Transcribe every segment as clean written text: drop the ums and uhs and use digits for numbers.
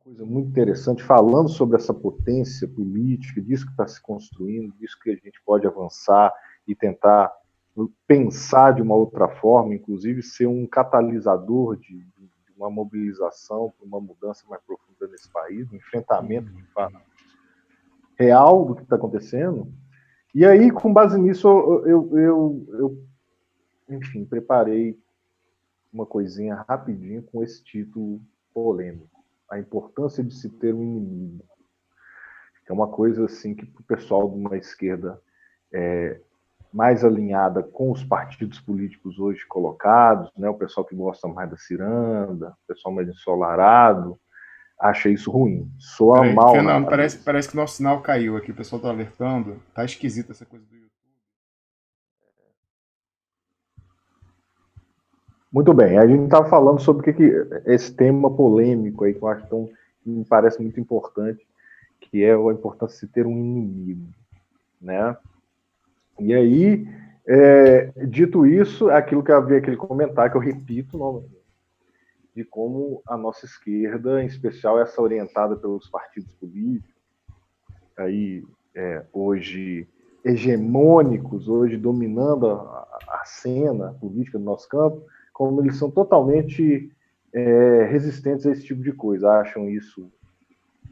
coisa muito interessante, falando sobre essa potência política, disso que está se construindo, disso que a gente pode avançar e tentar pensar de uma outra forma, inclusive ser um catalisador de uma mobilização para uma mudança mais profunda nesse país, um enfrentamento de fato real do que está acontecendo. E aí, com base nisso, enfim, preparei uma coisinha rapidinho com esse título polêmico: a importância de se ter um inimigo. É uma coisa assim que o pessoal de uma esquerda mais alinhada com os partidos políticos hoje colocados, né, o pessoal que gosta mais da ciranda, o pessoal mais ensolarado, acha isso ruim, soa Peraí, mal na Fernando, cabeça. parece que o nosso sinal caiu aqui, o pessoal tá alertando. Tá esquisita essa coisa do YouTube. Muito bem, a gente estava falando sobre esse tema polêmico aí que eu acho que me parece muito importante, que é a importância de se ter um inimigo, né? E aí, dito isso, aquilo que havia aquele comentário que eu repito novamente, de como a nossa esquerda, em especial essa orientada pelos partidos políticos, aí hoje hegemônicos, hoje dominando a cena política do nosso campo, como eles são totalmente resistentes a esse tipo de coisa, acham isso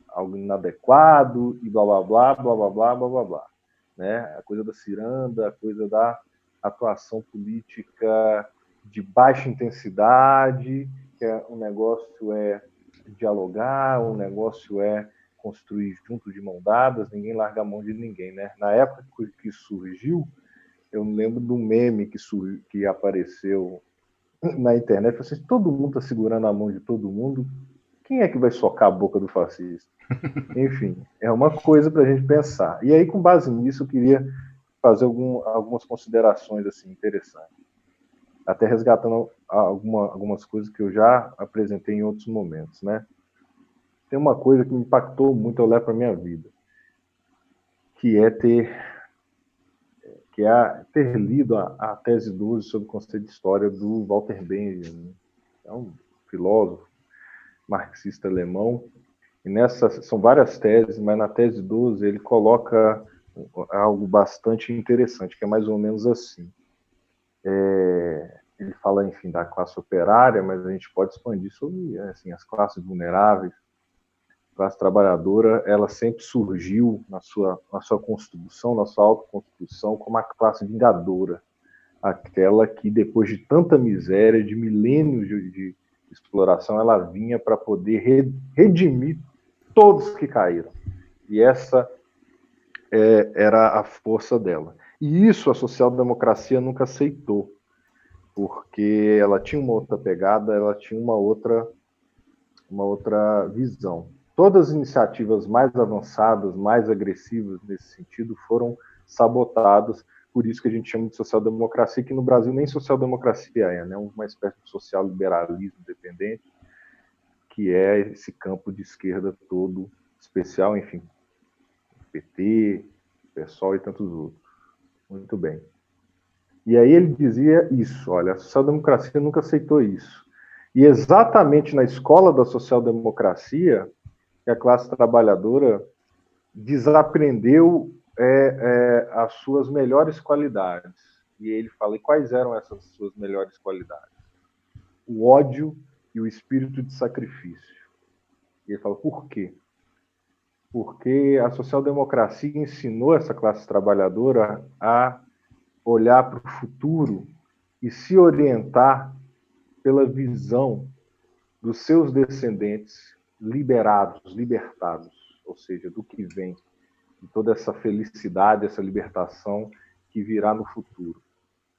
algo inadequado e blá blá blá blá blá blá blá blá blá, né? A coisa da ciranda, a coisa da atuação política de baixa intensidade, que um negócio é dialogar, um negócio é construir junto de mão dadas, ninguém larga a mão de ninguém, né? Na época que surgiu, eu me lembro do meme que apareceu na internet, assim, todo mundo está segurando a mão de todo mundo, quem é que vai socar a boca do fascista? Enfim, é uma coisa para a gente pensar. E aí, com base nisso, eu queria fazer algumas considerações assim interessantes, até resgatando algumas coisas que eu já apresentei em outros momentos, né? Tem uma coisa que me impactou muito ao olhar para a minha vida, que é ter lido a tese 12 sobre o conceito de história do Walter Benjamin, é um filósofo marxista alemão. E nessas são várias teses, mas na tese 12 ele coloca algo bastante interessante, que é mais ou menos assim. Ele fala, enfim, da classe operária, mas a gente pode expandir sobre assim, as classes vulneráveis. A classe trabalhadora, ela sempre surgiu na sua construção, na sua autoconstrução, como a classe vingadora, aquela que, depois de tanta miséria, de milênios de exploração, ela vinha para poder redimir todos que caíram. E essa era a força dela. E isso a social-democracia nunca aceitou, porque ela tinha uma outra pegada, ela tinha uma outra visão. Todas as iniciativas mais avançadas, mais agressivas nesse sentido, foram sabotadas, por isso que a gente chama de social-democracia, que no Brasil nem social-democracia é, né? Uma espécie de social-liberalismo dependente, que é esse campo de esquerda todo especial, enfim, PT, PSOL e tantos outros. Muito bem. E aí ele dizia isso, olha, a social-democracia nunca aceitou isso. E exatamente na escola da social-democracia, que a classe trabalhadora desaprendeu as suas melhores qualidades. E ele fala, e quais eram essas suas melhores qualidades? O ódio e o espírito de sacrifício. E ele fala, por quê? Porque a social-democracia ensinou essa classe trabalhadora a olhar para o futuro e se orientar pela visão dos seus descendentes liberados, libertados, ou seja, do que vem, de toda essa felicidade, essa libertação que virá no futuro.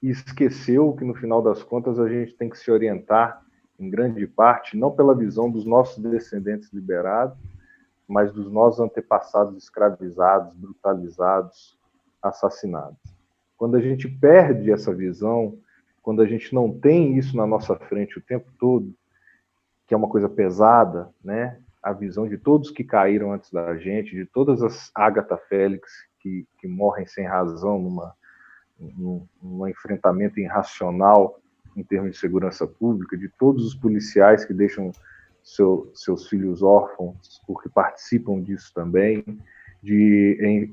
E esqueceu que, no final das contas, a gente tem que se orientar, em grande parte, não pela visão dos nossos descendentes liberados, mas dos nossos antepassados escravizados, brutalizados, assassinados. Quando a gente perde essa visão, quando a gente não tem isso na nossa frente o tempo todo, que é uma coisa pesada, né? A visão de todos que caíram antes da gente, de todas as Agatha Félix que morrem sem razão num enfrentamento irracional em termos de segurança pública, de todos os policiais que deixam seus filhos órfãos, porque participam disso também,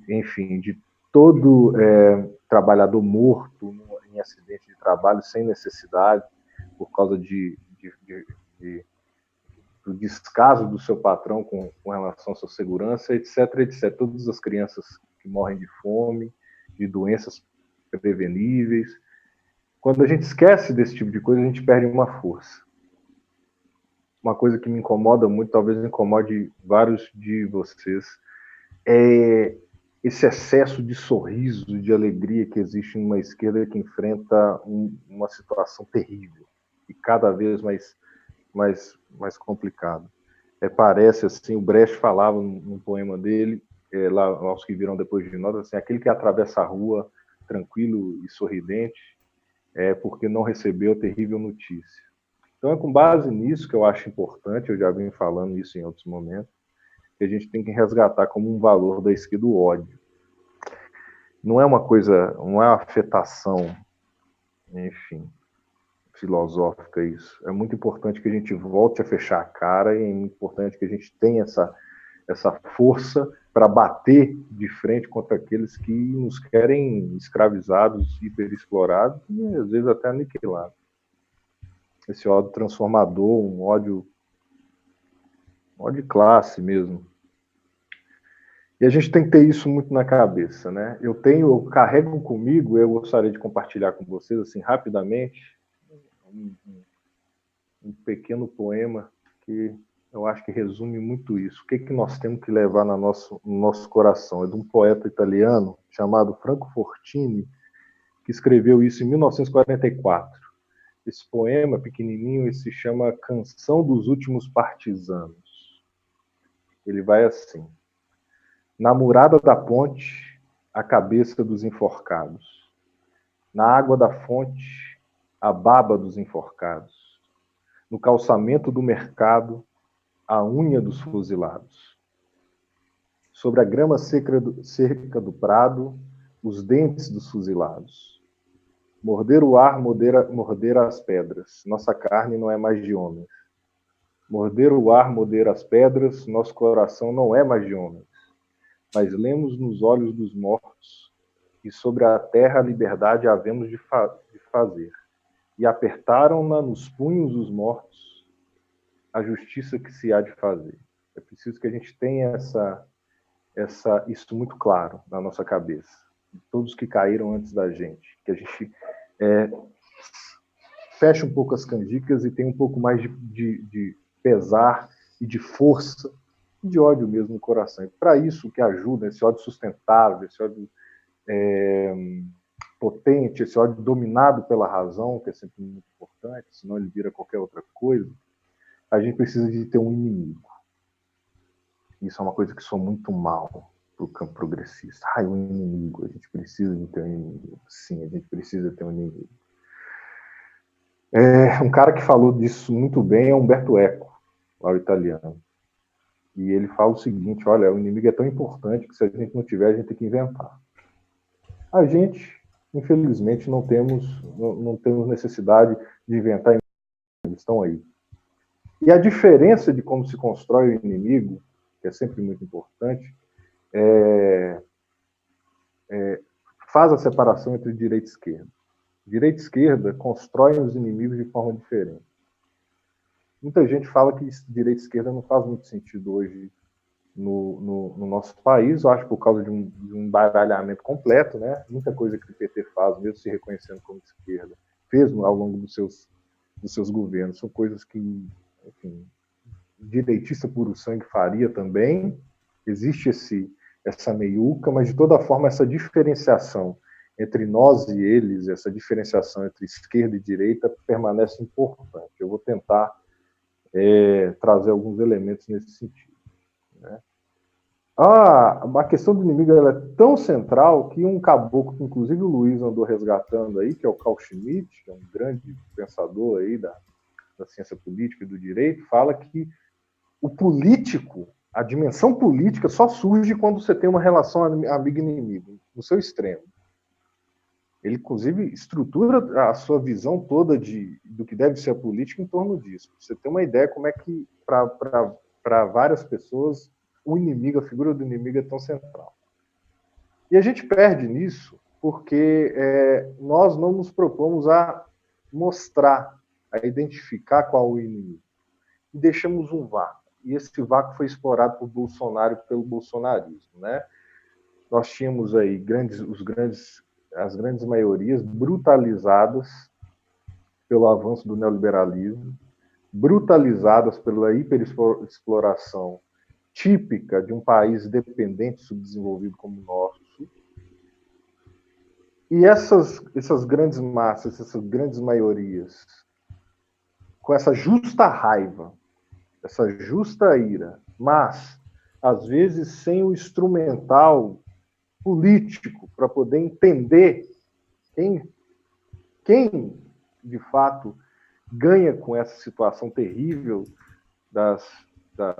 enfim, de todo trabalhador morto em acidente de trabalho sem necessidade, por causa do descaso do seu patrão com relação à sua segurança, etc, etc. Todas as crianças que morrem de fome, de doenças preveníveis. Quando a gente esquece desse tipo de coisa, a gente perde uma força. Uma coisa que me incomoda muito, talvez incomode vários de vocês, é esse excesso de sorriso, de alegria que existe numa esquerda que enfrenta uma situação terrível e cada vez mais complicado. Parece assim, o Brecht falava num poema dele, lá aos que viram depois de nós, assim, aquele que atravessa a rua tranquilo e sorridente porque não recebeu a terrível notícia. Então é com base nisso que eu acho importante, eu já vim falando isso em outros momentos, que a gente tem que resgatar como um valor da esquerda o ódio. Não é uma coisa, não é uma afetação, enfim, filosófica isso. É muito importante que a gente volte a fechar a cara e é muito importante que a gente tenha essa força para bater de frente contra aqueles que nos querem escravizados, hiperexplorados e às vezes até aniquilados. Esse ódio transformador, um ódio de classe mesmo. E a gente tem que ter isso muito na cabeça, né? Eu carrego comigo, eu gostaria de compartilhar com vocês, assim, rapidamente, um pequeno poema que eu acho que resume muito isso. O que nós temos que levar no nosso coração? É de um poeta italiano chamado Franco Fortini, que escreveu isso em 1944. Esse poema pequenininho, ele se chama Canção dos Últimos Partisanos. Ele vai assim: na murada da ponte, a cabeça dos enforcados. Na água da fonte, a baba dos enforcados. No calçamento do mercado, a unha dos fuzilados. Sobre a grama seca do prado, os dentes dos fuzilados. Morder o ar, morder as pedras. Nossa carne não é mais de homens. Morder o ar, morder as pedras. Nosso coração não é mais de homens. Mas lemos nos olhos dos mortos e sobre a terra a liberdade havemos de fazer. E apertaram-na nos punhos os mortos a justiça que se há de fazer. É preciso que a gente tenha isso muito claro na nossa cabeça. Todos que caíram antes da gente. Que a gente feche um pouco as canjicas e tenha um pouco mais de pesar e de força e de ódio mesmo no coração. E para isso, o que ajuda, esse ódio sustentável, esse ódio potente, esse ódio dominado pela razão, que é sempre muito importante, senão ele vira qualquer outra coisa, a gente precisa de ter um inimigo. Isso é uma coisa que soa muito mal para o campo progressista. Um inimigo, a gente precisa de ter um inimigo. Sim, a gente precisa ter um inimigo. Um cara que falou disso muito bem é Umberto Eco, lá o italiano. E ele fala o seguinte: olha, o inimigo é tão importante que se a gente não tiver, a gente tem que inventar. A gente, infelizmente, não temos necessidade de inventar inimigos, eles estão aí. E a diferença de como se constrói o inimigo, que é sempre muito importante, faz a separação entre direita e esquerda. Direita e esquerda constroem os inimigos de forma diferente. Muita gente fala que direita e esquerda não faz muito sentido hoje no nosso país, eu acho por causa de um embaralhamento completo, né? Muita coisa que o PT faz, mesmo se reconhecendo como esquerda, fez ao longo dos seus governos. São coisas que, enfim, direitista puro sangue faria também. Existe essa meiuca, mas de toda forma essa diferenciação entre nós e eles, essa diferenciação entre esquerda e direita permanece importante. Eu vou tentar trazer alguns elementos nesse sentido, né? A questão do inimigo ela é tão central que um caboclo que inclusive o Luiz andou resgatando aí, que é o Carl Schmitt, que é um grande pensador aí da ciência política e do direito, fala que o político, a dimensão política só surge quando você tem uma relação amigo-inimigo, no seu extremo. Ele, inclusive, estrutura a sua visão toda do que deve ser a política em torno disso. Você tem uma ideia como é que, para várias pessoas, a figura do inimigo é tão central. E a gente perde nisso porque nós não nos propomos a mostrar, a identificar qual o inimigo. E deixamos um vácuo. E esse vácuo foi explorado por Bolsonaro e pelo bolsonarismo, né? Nós tínhamos aí as grandes maiorias brutalizadas pelo avanço do neoliberalismo, brutalizadas pela hiperexploração típica de um país dependente, subdesenvolvido como o nosso. E essas grandes massas, essas grandes maiorias, com essa justa raiva, essa justa ira, mas, às vezes, sem o instrumental político para poder entender quem, de fato, ganha com essa situação terrível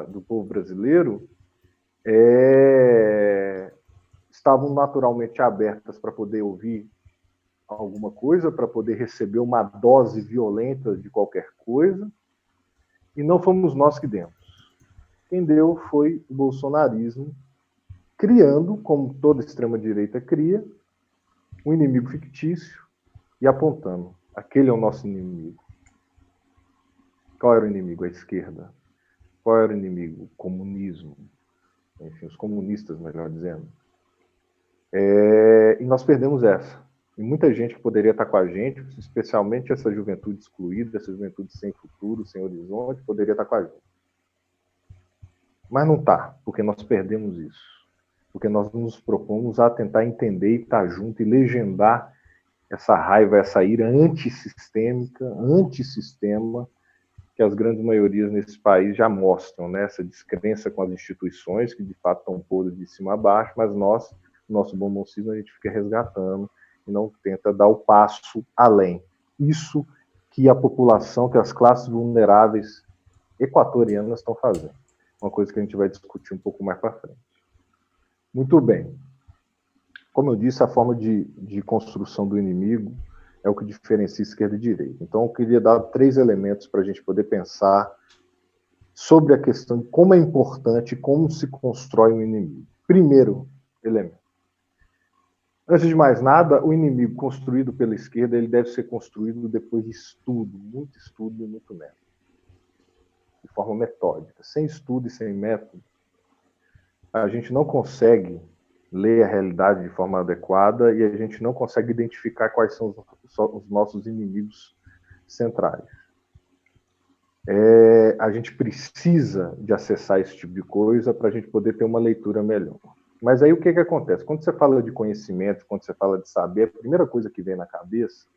do povo brasileiro, estavam naturalmente abertas para poder ouvir alguma coisa, para poder receber uma dose violenta de qualquer coisa, e não fomos nós que demos. Quem deu foi o bolsonarismo, criando, como toda extrema-direita cria, um inimigo fictício e apontando. Aquele é o nosso inimigo. Qual era o inimigo? A esquerda. Qual era o inimigo? O comunismo. Enfim, os comunistas, melhor dizendo. E nós perdemos essa. E muita gente que poderia estar com a gente, especialmente essa juventude excluída, essa juventude sem futuro, sem horizonte, poderia estar com a gente. Mas não está, porque nós perdemos isso. Porque nós nos propomos a tentar entender e estar junto e legendar essa raiva, essa ira antissistêmica, antissistema, que as grandes maiorias nesse país já mostram, né? Essa descrença com as instituições, que de fato estão podres de cima a baixo, mas nós, nosso bom moncismo, a gente fica resgatando e não tenta dar o passo além. Isso que a população, que as classes vulneráveis equatorianas estão fazendo. Uma coisa que a gente vai discutir um pouco mais para frente. Muito bem. Como eu disse, a forma de construção do inimigo é o que diferencia esquerda e direita. Então, eu queria dar 3 elementos para a gente poder pensar sobre a questão de como é importante, como se constrói um inimigo. Primeiro elemento. Antes de mais nada, o inimigo construído pela esquerda, ele deve ser construído depois de estudo e muito método. De forma metódica. Sem estudo e sem método, a gente não consegue ler a realidade de forma adequada e a gente não consegue identificar quais são os nossos inimigos centrais. A gente precisa de acessar esse tipo de coisa para a gente poder ter uma leitura melhor. Mas aí o que acontece? Quando você fala de conhecimento, quando você fala de saber, a primeira coisa que vem na cabeça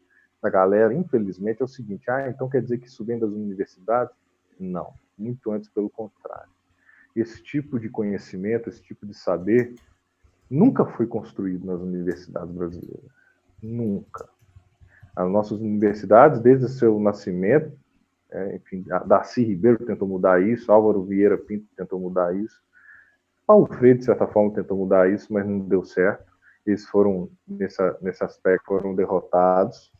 da galera, infelizmente, é o seguinte: então quer dizer que isso vem das universidades? Não, muito antes pelo contrário. Esse tipo de conhecimento, esse tipo de saber, nunca foi construído nas universidades brasileiras. Nunca. As nossas universidades, desde o seu nascimento, enfim, Darcy Ribeiro tentou mudar isso, Álvaro Vieira Pinto tentou mudar isso, Paulo Freire, de certa forma, tentou mudar isso, mas não deu certo. Eles foram, nesse aspecto, foram derrotados.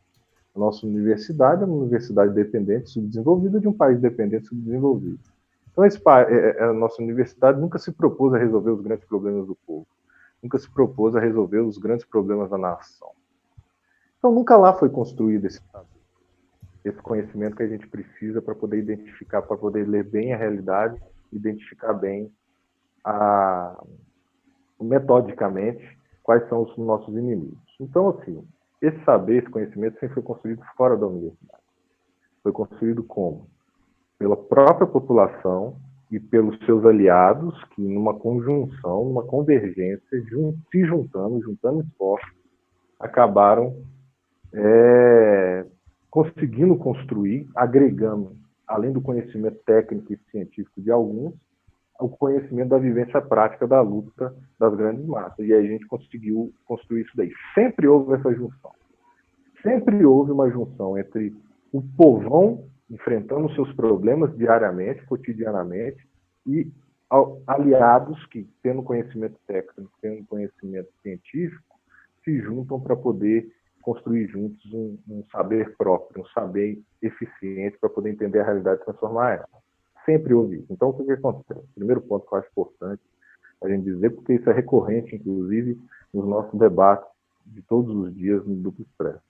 A nossa universidade é uma universidade dependente, subdesenvolvida, de um país dependente, subdesenvolvido. Então, a nossa universidade nunca se propôs a resolver os grandes problemas do povo. Nunca se propôs a resolver os grandes problemas da nação. Então, nunca lá foi construído esse conhecimento que a gente precisa para poder identificar, para poder ler bem a realidade, identificar bem metodicamente quais são os nossos inimigos. Então, assim, esse saber, esse conhecimento sempre foi construído fora da universidade. Foi construído como? Pela própria população e pelos seus aliados, que numa conjunção, numa convergência, se juntando esforços, acabaram conseguindo construir, agregando, além do conhecimento técnico e científico de alguns, o conhecimento da vivência prática da luta das grandes massas. E aí a gente conseguiu construir isso daí. Sempre houve essa junção. Sempre houve uma junção entre o povão enfrentando seus problemas diariamente, cotidianamente, e aliados que, tendo conhecimento técnico, tendo conhecimento científico, se juntam para poder construir juntos um saber próprio, um saber eficiente para poder entender a realidade e transformar ela. Sempre houve isso. Então, o que acontece? O primeiro ponto que eu acho importante a gente dizer, porque isso é recorrente, inclusive, nos nossos debates de todos os dias no Duplo Expresso.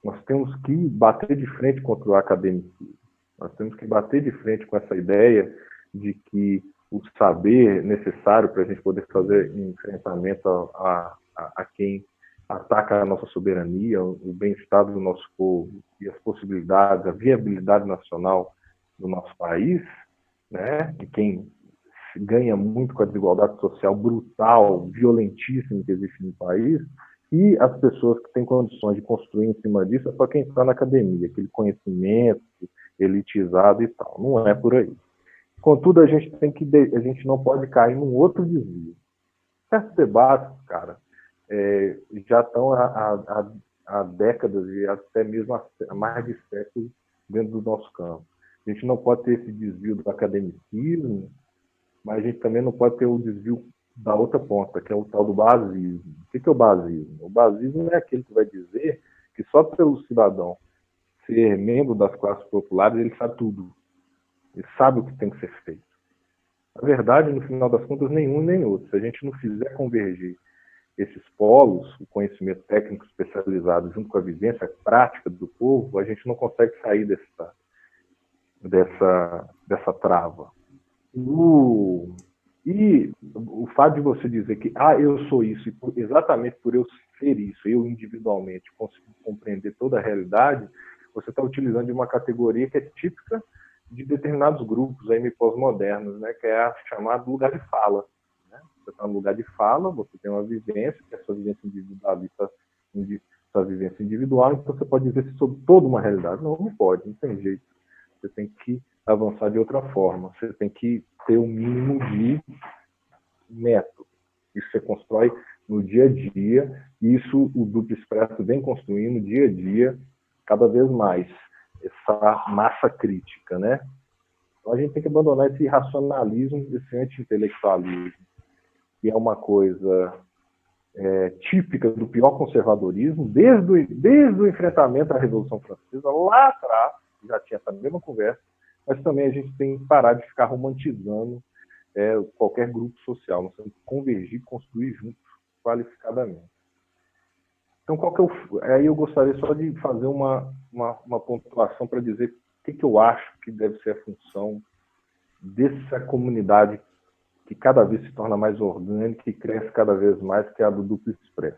Nós temos que bater de frente contra o academicismo. Nós temos que bater de frente com essa ideia de que o saber necessário para a gente poder fazer enfrentamento a quem ataca a nossa soberania, o bem-estar do nosso povo e as possibilidades, a viabilidade nacional do nosso país, né, de quem ganha muito com a desigualdade social brutal, violentíssima que existe no país, e as pessoas que têm condições de construir em cima disso é só quem está na academia, aquele conhecimento elitizado e tal. Não é por aí. Contudo, a gente não pode cair num outro desvio. Certos debates, cara, já estão há décadas e até mesmo há mais de séculos dentro do nosso campo. A gente não pode ter esse desvio do academicismo, mas a gente também não pode ter o desvio da outra ponta, que é o tal do basismo. O que é o basismo? O basismo é aquele que vai dizer que só pelo cidadão ser membro das classes populares, ele sabe tudo. Ele sabe o que tem que ser feito. Na verdade, no final das contas, nenhum nem outro. Se a gente não fizer convergir esses polos, o conhecimento técnico especializado junto com a vivência prática do povo, a gente não consegue sair dessa trava. E o fato de você dizer que eu sou isso, e exatamente por eu ser isso, eu individualmente consigo compreender toda a realidade, você está utilizando de uma categoria que é típica de determinados grupos aí pós-modernos, né, que é a chamada lugar de fala. Né? Você está no lugar de fala, você tem uma vivência, que é a sua vivência individualista, sua vivência individual, então você pode dizer sobre toda uma realidade. Não pode, não tem jeito. Você tem que avançar de outra forma. Você tem que ter um mínimo de método. Isso você constrói no dia a dia, e isso o Duplo Expresso vem construindo dia a dia, cada vez mais, essa massa crítica, né? Então a gente tem que abandonar esse racionalismo, esse anti-intelectualismo, que é uma coisa típica do pior conservadorismo, desde o enfrentamento à Revolução Francesa, lá atrás, já tinha essa mesma conversa, mas também a gente tem que parar de ficar romantizando qualquer grupo social. Nós temos que convergir, construir juntos, qualificadamente. Então, aí eu gostaria só de fazer uma pontuação para dizer o que eu acho que deve ser a função dessa comunidade que cada vez se torna mais orgânica e cresce cada vez mais, que é a do Duplo Expresso.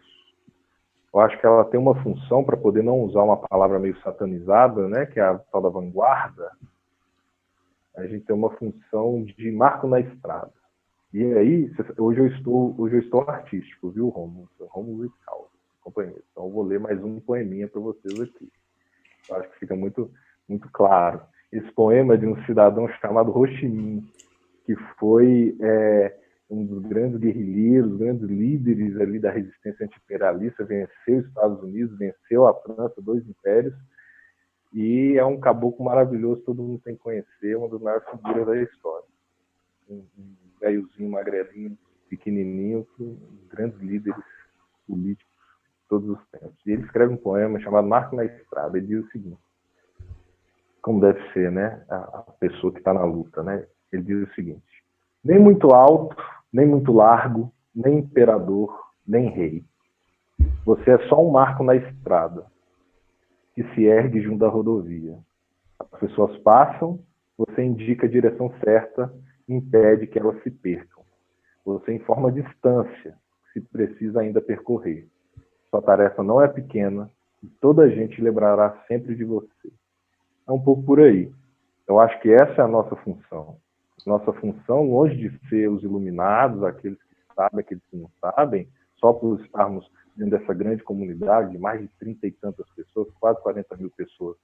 Eu acho que ela tem uma função, para poder não usar uma palavra meio satanizada, né, que é a tal da vanguarda. A gente tem uma função de marco na estrada. E aí, hoje eu estou artístico, viu, Rômulo? Rômulo e Cal, companheiro. Então eu vou ler mais um poeminha para vocês aqui. Eu acho que fica muito, muito claro. Esse poema é de um cidadão chamado Ho Chi Minh, que foi um dos grandes guerrilheiros, grandes líderes ali da resistência anti-imperialista, venceu os Estados Unidos, venceu a França, 2 impérios, e é um caboclo maravilhoso, todo mundo tem que conhecer, uma das maiores figuras da história. Um velhozinho, magrelinho, pequenininho, com grandes líderes políticos de todos os tempos. E ele escreve um poema chamado Marco na Estrada. Ele diz o seguinte, como deve ser, né, a pessoa que está na luta, né? Ele diz o seguinte: nem muito alto, nem muito largo, nem imperador, nem rei. Você é só um marco na estrada que se ergue junto à rodovia. As pessoas passam, você indica a direção certa e impede que elas se percam. Você informa a distância que se precisa ainda percorrer. Sua tarefa não é pequena e toda a gente lembrará sempre de você. É um pouco por aí. Eu acho que essa é a nossa função. Nossa função, longe de ser os iluminados, aqueles que sabem, aqueles que não sabem, só por estarmos dentro dessa grande comunidade de mais de 30 e tantas pessoas, quase 40 mil pessoas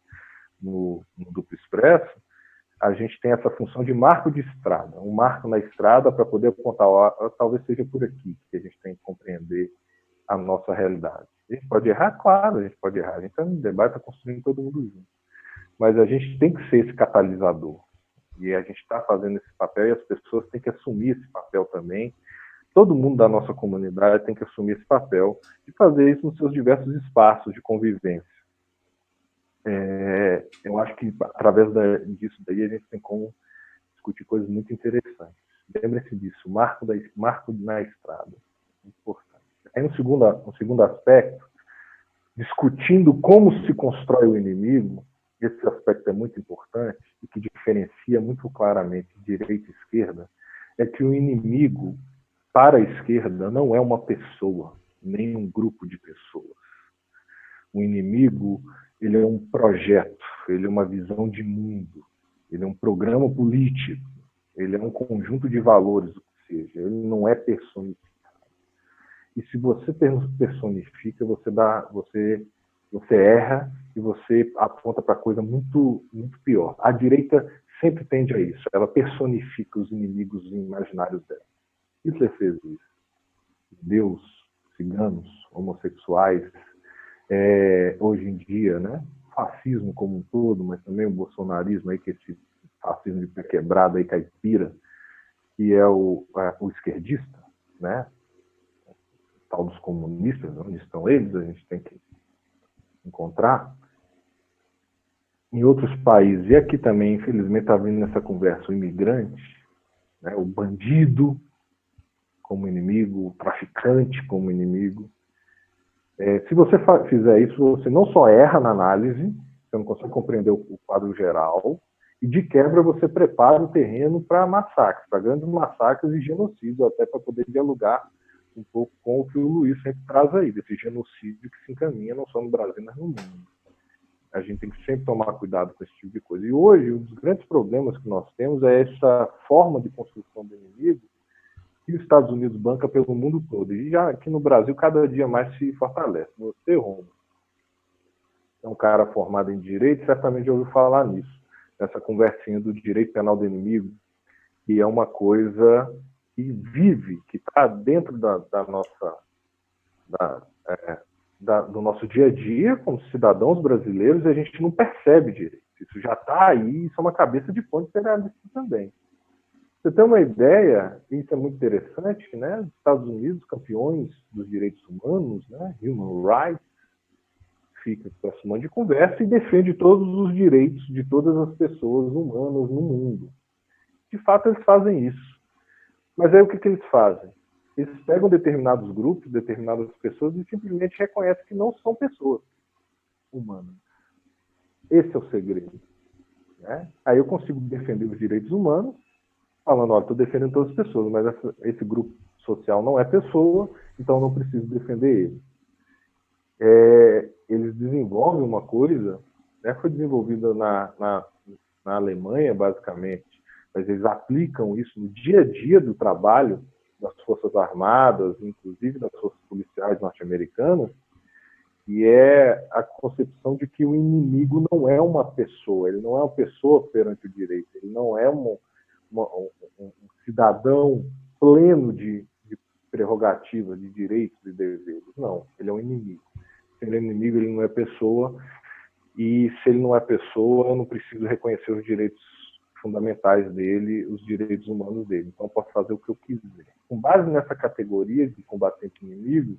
no Duplo Expresso, a gente tem essa função de marco de estrada, um marco na estrada para poder apontar, talvez seja por aqui que a gente tem que compreender a nossa realidade. A gente pode errar? Claro, a gente pode errar. A gente está no debate, está construindo todo mundo junto. Mas a gente tem que ser esse catalisador. E a gente está fazendo esse papel e as pessoas têm que assumir esse papel também todo mundo da nossa comunidade tem que assumir esse papel de fazer isso nos seus diversos espaços de convivência. Eu acho que através disso daí a gente tem como discutir coisas muito interessantes. Lembre-se disso, marco na estrada. Muito importante. Aí um segundo aspecto, discutindo como se constrói o inimigo, esse aspecto é muito importante e que diferencia muito claramente direita e esquerda, é que o inimigo, para a esquerda, não é uma pessoa, nem um grupo de pessoas. O inimigo, ele é um projeto, ele é uma visão de mundo, ele é um programa político, ele é um conjunto de valores, o que seja, ele não é personificado. E se você personifica, você erra e você aponta para coisa muito, muito pior. A direita sempre tende a isso, ela personifica os inimigos imaginários dela. Hitler fez isso. Deus, ciganos, homossexuais, hoje em dia, né? Fascismo como um todo, mas também o bolsonarismo, aí, que esse fascismo de pé quebrado, aí, caipira, que é o esquerdista, né? O tal dos comunistas, onde estão eles, a gente tem que encontrar. Em outros países, e aqui também, infelizmente, está vindo nessa conversa o imigrante, né? O bandido como inimigo, o traficante como inimigo. Se você fizer isso, você não só erra na análise, você não consegue compreender o quadro geral, e de quebra você prepara o terreno para massacres, para grandes massacres e genocídios, até para poder dialogar um pouco com o que o Luiz sempre traz aí, desse genocídio que se encaminha não só no Brasil, mas no mundo. A gente tem que sempre tomar cuidado com esse tipo de coisa. E hoje, um dos grandes problemas que nós temos é essa forma de construção do inimigo que os Estados Unidos banca pelo mundo todo. E já aqui no Brasil, cada dia mais se fortalece. Você, Romulo, é um cara formado em direito, certamente já ouviu falar nisso, nessa conversinha do direito penal do inimigo, que é uma coisa que vive, que está dentro do nosso dia a dia como cidadãos brasileiros, e a gente não percebe direito. Isso já está aí, isso é uma cabeça de ponte penalista também. Você tem uma ideia, e isso é muito interessante, né? Os Estados Unidos, campeões dos direitos humanos, né? Human Rights, fica com essa mão de conversa e defende todos os direitos de todas as pessoas humanas no mundo. De fato, eles fazem isso. Mas aí o que eles fazem? Eles pegam determinados grupos, determinadas pessoas e simplesmente reconhecem que não são pessoas humanas. Esse é o segredo. Né? Aí eu consigo defender os direitos humanos, falando, olha, estou defendendo todas as pessoas, mas esse grupo social não é pessoa, então eu não preciso defender ele. Eles desenvolvem uma coisa, né, foi desenvolvida na Alemanha, basicamente, mas eles aplicam isso no dia a dia do trabalho das Forças Armadas, inclusive das Forças Policiais norte-americanas, e é a concepção de que o inimigo não é uma pessoa, ele não é uma pessoa perante o direito, ele não é um cidadão pleno de prerrogativas, de direitos e deveres. Não, ele é um inimigo. Se ele é inimigo, ele não é pessoa, e se ele não é pessoa, eu não preciso reconhecer os direitos fundamentais dele, os direitos humanos dele. Então eu posso fazer o que eu quiser. Com base nessa categoria de combatente inimigo,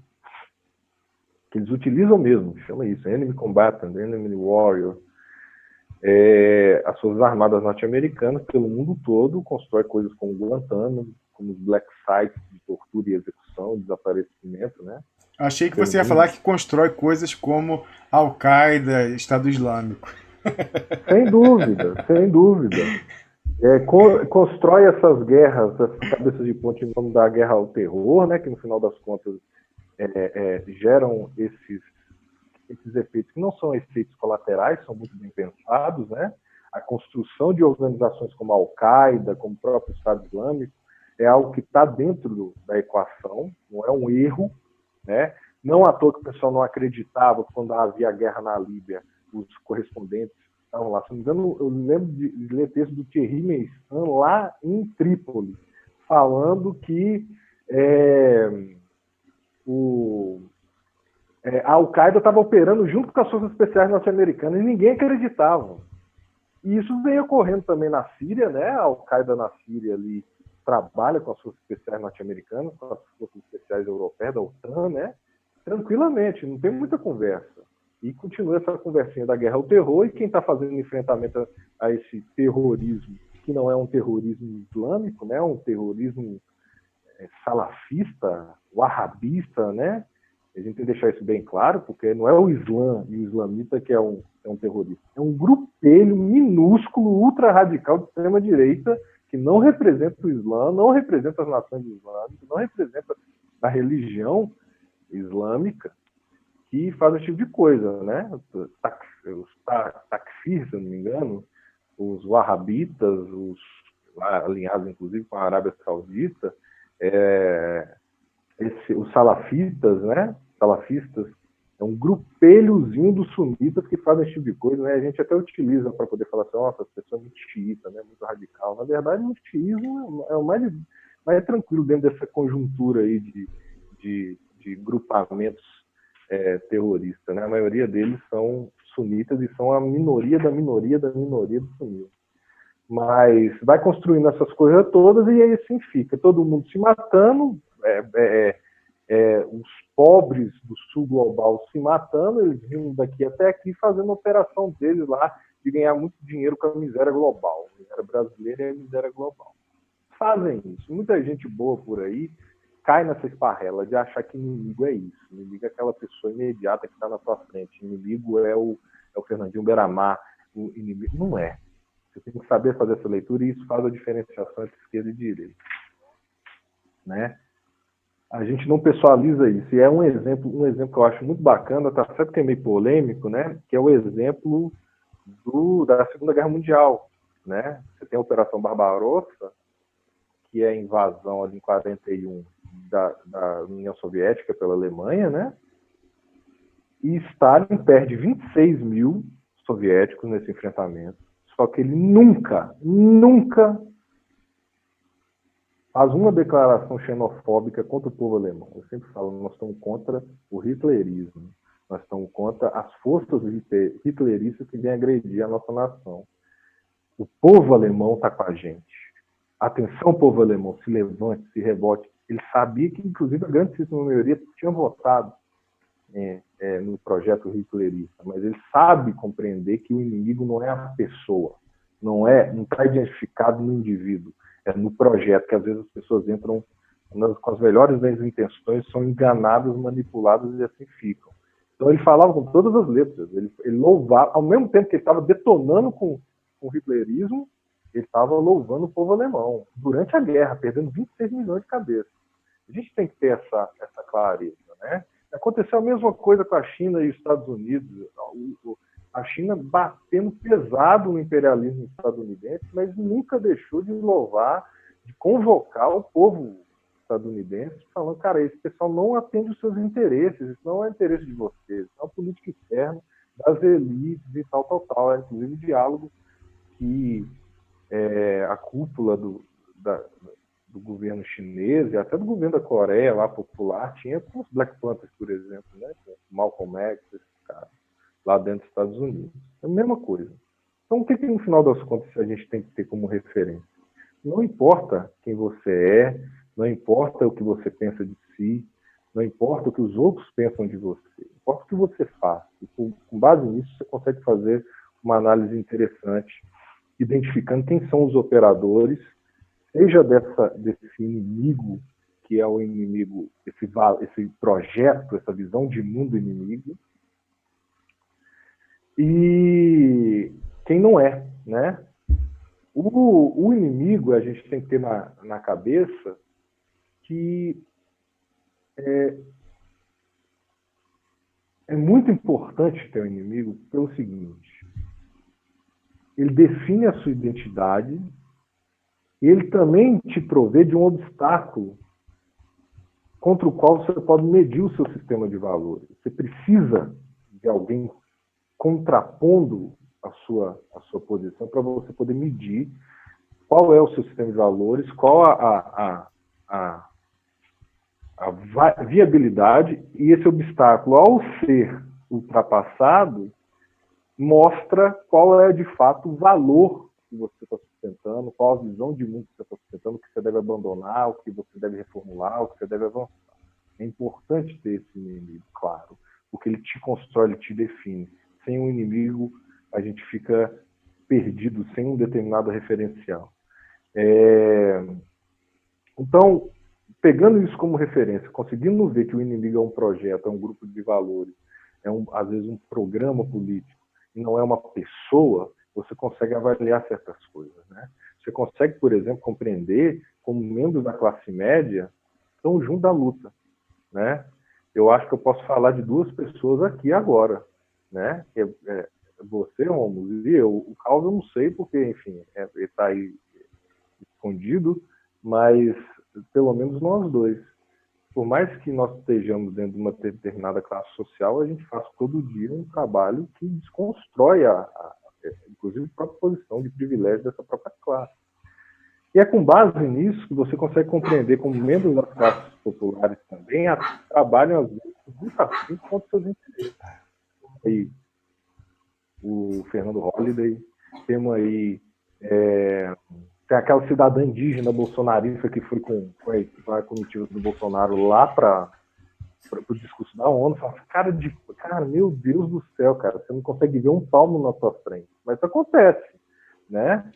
que eles utilizam mesmo, chama isso, enemy combatant, enemy warrior, as Forças Armadas norte-americanas, pelo mundo todo, constroem coisas como Guantánamo, como os black sites de tortura e execução, desaparecimento, né? Achei que você ia falar que constrói coisas como Al-Qaeda, Estado Islâmico. Sem dúvida, sem dúvida. Constrói essas guerras, essas cabeças de ponte em nome da guerra ao terror, né, que no final das contas geram esses efeitos que não são efeitos colaterais, são muito bem pensados, né? A construção de organizações como a Al-Qaeda, como o próprio Estado Islâmico, é algo que está dentro da equação, não é um erro, né? Não à toa que o pessoal não acreditava quando havia a guerra na Líbia, os correspondentes estavam lá. Se não me engano, eu lembro de ler texto do Thierry Meissan lá em Trípoli, falando que a Al-Qaeda estava operando junto com as forças especiais norte-americanas e ninguém acreditava. E isso vem ocorrendo também na Síria, né? A Al-Qaeda na Síria ali trabalha com as forças especiais norte-americanas, com as forças especiais europeias, da OTAN, né? Tranquilamente, não tem muita conversa. E continua essa conversinha da guerra ao terror, e quem está fazendo enfrentamento a esse terrorismo, que não é um terrorismo islâmico, né? Um terrorismo salafista, wahhabista, né? A gente tem que deixar isso bem claro, porque não é o Islã e o islamita que é um terrorista. É um grupelho minúsculo, ultra-radical de extrema-direita, que não representa o Islã, não representa as nações islâmicas, não representa a religião islâmica, que faz esse tipo de coisa, né? Os takfir, se eu não me engano, os wahhabitas, alinhados inclusive com a Arábia Saudita, os salafistas, né? Salafistas é um grupelhozinho dos sunitas que fazem esse tipo de coisa, né? A gente até utiliza para poder falar assim, nossa, as pessoas muito xiita, né? Muito radical. Na verdade, o xiismo é o mais tranquilo dentro dessa conjuntura aí de grupamentos terroristas, né? A maioria deles são sunitas e são a minoria da minoria da minoria do sunismo. Mas vai construindo essas coisas todas e aí assim fica. Todo mundo se matando, os pobres do sul global se matando, eles vindo daqui até aqui fazendo a operação deles lá de ganhar muito dinheiro com a miséria global. A miséria brasileira é a miséria global. Fazem isso. Muita gente boa por aí cai nessa esparrela de achar que inimigo é isso. Inimigo é aquela pessoa imediata que está na sua frente. Inimigo é o Fernandinho Beiramar. O inimigo não é. Você tem que saber fazer essa leitura e isso faz a diferenciação entre esquerda e direita. Né? A gente não pessoaliza isso. E é um exemplo que eu acho muito bacana, tá certo que é meio polêmico, né? Que é o exemplo da Segunda Guerra Mundial. Né? Você tem a Operação Barbarossa, que é a invasão ali em 41 da União Soviética pela Alemanha, né? E Stalin perde 26 mil soviéticos nesse enfrentamento. Só que ele nunca faz uma declaração xenofóbica contra o povo alemão. Eu sempre falo, nós estamos contra o hitlerismo. Nós estamos contra as forças hitleristas que vêm agredir a nossa nação. O povo alemão está com a gente. Atenção, povo alemão, se levante, se rebote. Ele sabia que, inclusive, a grandíssima maioria tinha votado no projeto hitlerista, mas ele sabe compreender que o inimigo não é a pessoa, não está identificado no indivíduo, é no projeto, que às vezes as pessoas entram com as melhores das intenções, são enganadas, manipuladas e assim ficam. Então ele falava com todas as letras, ele louvava, ao mesmo tempo que ele estava detonando com o hitlerismo, ele estava louvando o povo alemão, durante a guerra, perdendo 26 milhões de cabeças. A gente tem que ter essa clareza, né? Aconteceu a mesma coisa com a China e os Estados Unidos. A China batendo pesado no imperialismo estadunidense, mas nunca deixou de louvar, de convocar o povo estadunidense, falando, cara, esse pessoal não atende os seus interesses, isso não é interesse de vocês, isso é uma política externa das elites e tal. É inclusive diálogo que a cúpula do governo chinês e até do governo da Coreia lá popular tinha com os Black Panthers, por exemplo, né? Malcolm X, esses caras, lá dentro dos Estados Unidos. É a mesma coisa. Então, o que no final das contas a gente tem que ter como referência? Não importa quem você é, não importa o que você pensa de si, não importa o que os outros pensam de você, importa o que você faz. E com base nisso, você consegue fazer uma análise interessante, identificando quem são os operadores, seja desse inimigo, que é o inimigo, esse projeto, essa visão de mundo inimigo, e quem não é, né? O inimigo, a gente tem que ter na cabeça que é muito importante ter um inimigo pelo seguinte: ele define a sua identidade e ele também te provê de um obstáculo contra o qual você pode medir o seu sistema de valores. Você precisa de alguém contrapondo a sua posição para você poder medir qual é o seu sistema de valores, qual a viabilidade, e esse obstáculo, ao ser ultrapassado, mostra qual é de fato o valor que você está sustentando, qual a visão de mundo que você está sustentando, o que você deve abandonar, o que você deve reformular, o que você deve avançar. É importante ter esse inimigo, claro, porque ele te constrói, ele te define. Sem um inimigo, a gente fica perdido, sem um determinado referencial. Então, pegando isso como referência, conseguindo ver que o inimigo é um projeto, é um grupo de valores, às vezes um programa político, e não é uma pessoa, você consegue avaliar certas coisas, né? Você consegue, por exemplo, compreender como membros da classe média estão junto da luta, né? Eu acho que eu posso falar de duas pessoas aqui agora, né? Você, Romulo, e eu. O Carlos eu não sei porque, enfim, ele está aí escondido, mas pelo menos nós dois. Por mais que nós estejamos dentro de uma determinada classe social, a gente faz todo dia um trabalho que desconstrói, inclusive, a própria posição de privilégio dessa própria classe. E é com base nisso que você consegue compreender como membros das classes populares também trabalham, às vezes, muito afim contra seus interesses. Aí, o Fernando Holliday, temos aí tem aquela cidadã indígena bolsonarista que foi com a comitiva do Bolsonaro lá para o discurso da ONU, fala, cara, meu Deus do céu, cara, você não consegue ver um palmo na sua frente. Mas acontece, né?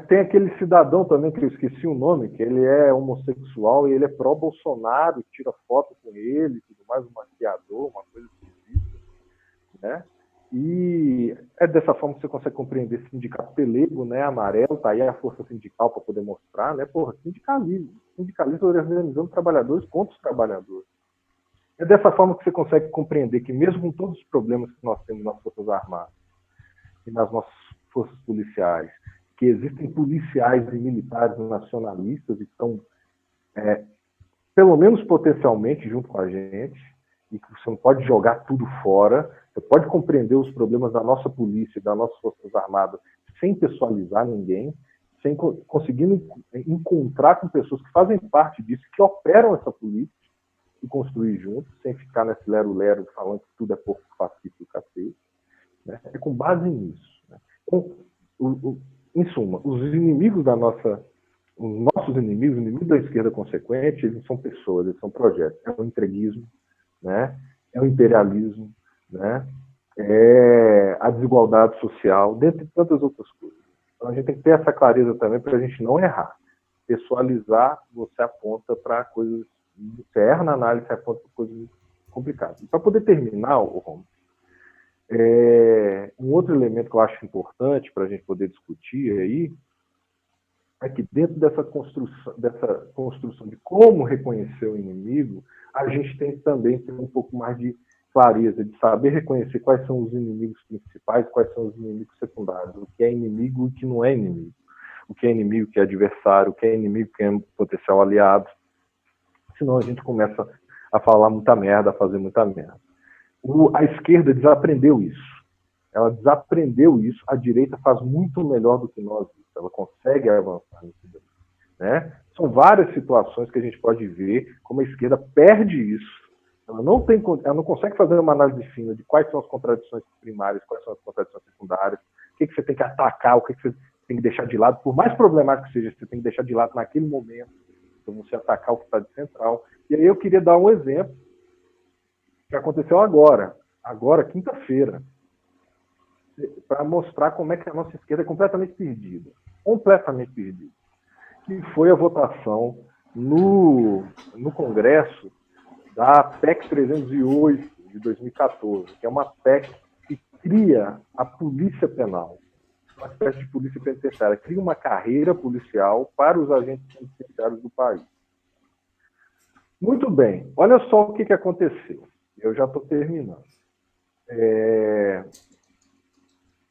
Tem aquele cidadão também, que eu esqueci o nome, que ele é homossexual e ele é pró-Bolsonaro, tira foto com ele, tudo mais, um maquiador, uma coisa esquisita, né? E é dessa forma que você consegue compreender sindicato pelego, né, amarelo, tá aí a força sindical para poder mostrar, né, sindicalismo organizando trabalhadores contra os trabalhadores. É dessa forma que você consegue compreender que mesmo com todos os problemas que nós temos nas Forças Armadas e nas nossas forças policiais, que existem policiais e militares nacionalistas e estão, pelo menos potencialmente, junto com a gente, e que você não pode jogar tudo fora, você pode compreender os problemas da nossa polícia e das nossas Forças Armadas sem pessoalizar ninguém, conseguindo encontrar com pessoas que fazem parte disso, que operam essa política e construir juntos, sem ficar nesse lero-lero falando que tudo é pouco fascista e cacete. Né? É com base nisso. Né? Então, em suma, os inimigos os nossos inimigos, os inimigos da esquerda consequente, eles são pessoas, eles são projetos. É o entreguismo, né? É o imperialismo, né? É a desigualdade social, dentre tantas outras coisas. Então a gente tem que ter essa clareza também para a gente não errar. Pessoalizar, você aponta para coisas, você erra na análise, você aponta para coisas muito complicadas. E para poder terminar, Romulo, um outro elemento que eu acho importante para a gente poder discutir aí é que dentro dessa construção de como reconhecer o inimigo, a gente tem que também ter um pouco mais de clareza, de saber reconhecer quais são os inimigos principais, quais são os inimigos secundários, o que é inimigo e o que não é inimigo, o que é inimigo, o que é adversário, o que é inimigo, o que é potencial aliado. Senão a gente começa a falar muita merda, a fazer muita merda. A esquerda desaprendeu isso. Ela desaprendeu isso. A direita faz muito melhor do que nós. Ela consegue avançar nisso. Né? São várias situações que a gente pode ver como a esquerda perde isso. Ela não consegue fazer uma análise fina de quais são as contradições primárias, quais são as contradições secundárias, o que você tem que atacar, o que você tem que deixar de lado. Por mais problemático que seja, você tem que deixar de lado naquele momento. Então você atacar o que está de central. E aí eu queria dar um exemplo que aconteceu agora, quinta-feira, para mostrar como é que a nossa esquerda é completamente perdida. Completamente perdida. Que foi a votação no Congresso da PEC 308 de 2014, que é uma PEC que cria a polícia penal, uma espécie de polícia penitenciária, cria uma carreira policial para os agentes penitenciários do país. Muito bem, olha só o que aconteceu. Eu já estou terminando.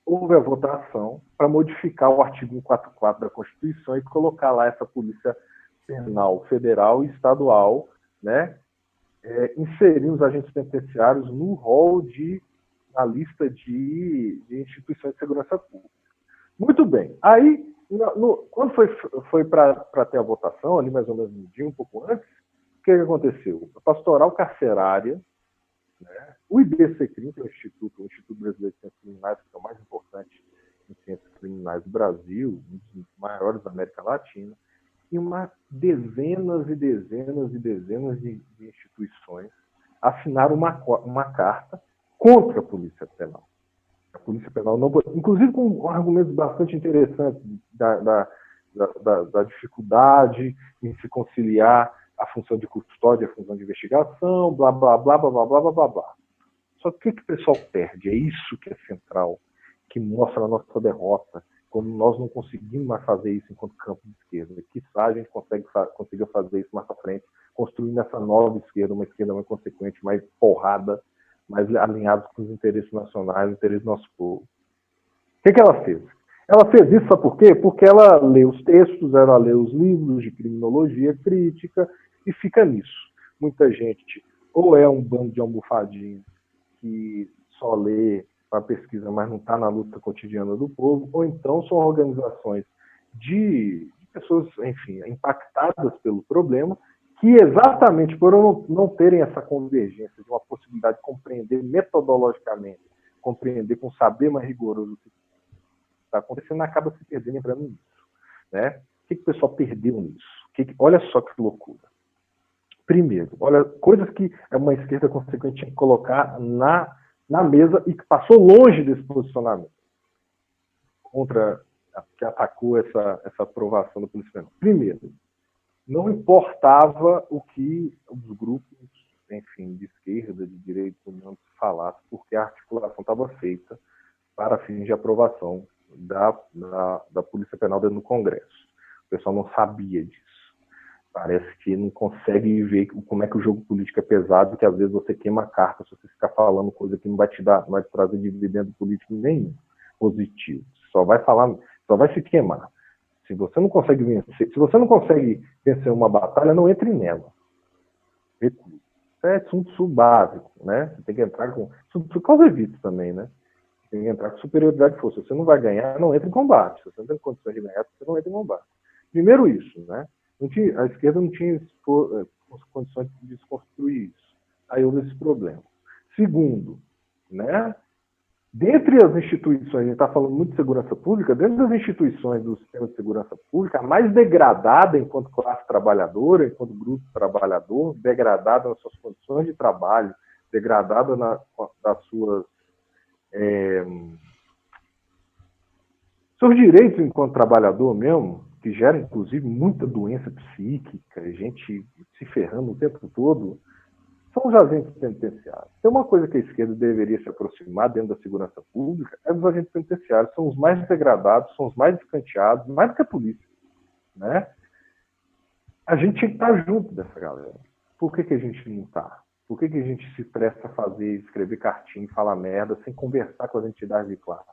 Houve a votação para modificar o artigo 144 da Constituição e colocar lá essa polícia penal federal e estadual, né, inserir os agentes penitenciários no rol na lista de instituições de segurança pública. Muito bem. Aí, quando foi para ter a votação, ali mais ou menos um dia, um pouco antes, o que aconteceu? A pastoral carcerária, né, o IBCCRIM, que é o Instituto Brasileiro de Ciências Criminais, que é o mais importante em ciências criminais do Brasil, um dos maiores da América Latina, e dezenas e dezenas e dezenas de instituições assinaram uma carta contra a Polícia Penal. A Polícia Penal não pode, inclusive com argumentos bastante interessantes da dificuldade em se conciliar a função de custódia, a função de investigação, blá, blá, blá, blá, blá, blá, blá, blá, blá. Só que o que o pessoal perde? É isso que é central, que mostra a nossa derrota, quando nós não conseguimos mais fazer isso enquanto campo de esquerda. Quizá a gente consiga fazer isso mais para frente, construindo essa nova esquerda, uma esquerda mais consequente, mais porrada, mais alinhada com os interesses nacionais, os interesses do nosso povo. O que ela fez? Ela fez isso, sabe por quê? Porque ela lê os textos, ela lê os livros de criminologia crítica e fica nisso. Muita gente ou é um bando de almofadinhos que só lê para pesquisa, mas não está na luta cotidiana do povo, ou então são organizações de pessoas, enfim, impactadas pelo problema, que exatamente por não terem essa convergência de uma possibilidade de compreender metodologicamente, compreender com saber mais rigoroso o que está acontecendo, acaba se perdendo entrando nisso. Né? O que o pessoal perdeu nisso? Olha só que loucura. Primeiro, olha, coisas que uma esquerda consequente tinha que colocar na mesa e que passou longe desse posicionamento contra que atacou essa aprovação da Polícia Penal. Primeiro, não importava o que os grupos, enfim, de esquerda, de direita, humanos falassem, porque a articulação estava feita para fins de aprovação da Polícia Penal dentro do Congresso. O pessoal não sabia disso. Parece que não consegue ver como é que o jogo político é pesado, que às vezes você queima a carta se você ficar falando coisa que não vai te trazer dividendo político nenhum positivo. Só vai se queimar. Se você não consegue vencer uma batalha, não entre nela. Recurso. Isso é assunto básico, né? Você tem que entrar com... Por causa disso também, né? Você tem que entrar com superioridade de força. Se você não vai ganhar, não entre em combate. Se você não tem condições de ganhar, você não entra em combate. Primeiro isso, né? A esquerda não tinha condições de desconstruir isso. Aí houve esse problema. Segundo, né? Dentre as instituições, a gente está falando muito de segurança pública, dentro das instituições do sistema de segurança pública, a mais degradada enquanto classe trabalhadora, enquanto grupo trabalhador, degradada nas suas condições de trabalho, degradada das seus direitos enquanto trabalhador mesmo, que gera, inclusive, muita doença psíquica, gente se ferrando o tempo todo, são os agentes penitenciários. Tem uma coisa que a esquerda deveria se aproximar dentro da segurança pública, é dos agentes penitenciários. São os mais degradados, são os mais escanteados, mais do que a polícia. Né? A gente tinha que estar junto dessa galera. Por que a gente não está? Por que a gente se presta a escrever cartinha e falar merda sem conversar com as entidades de classe?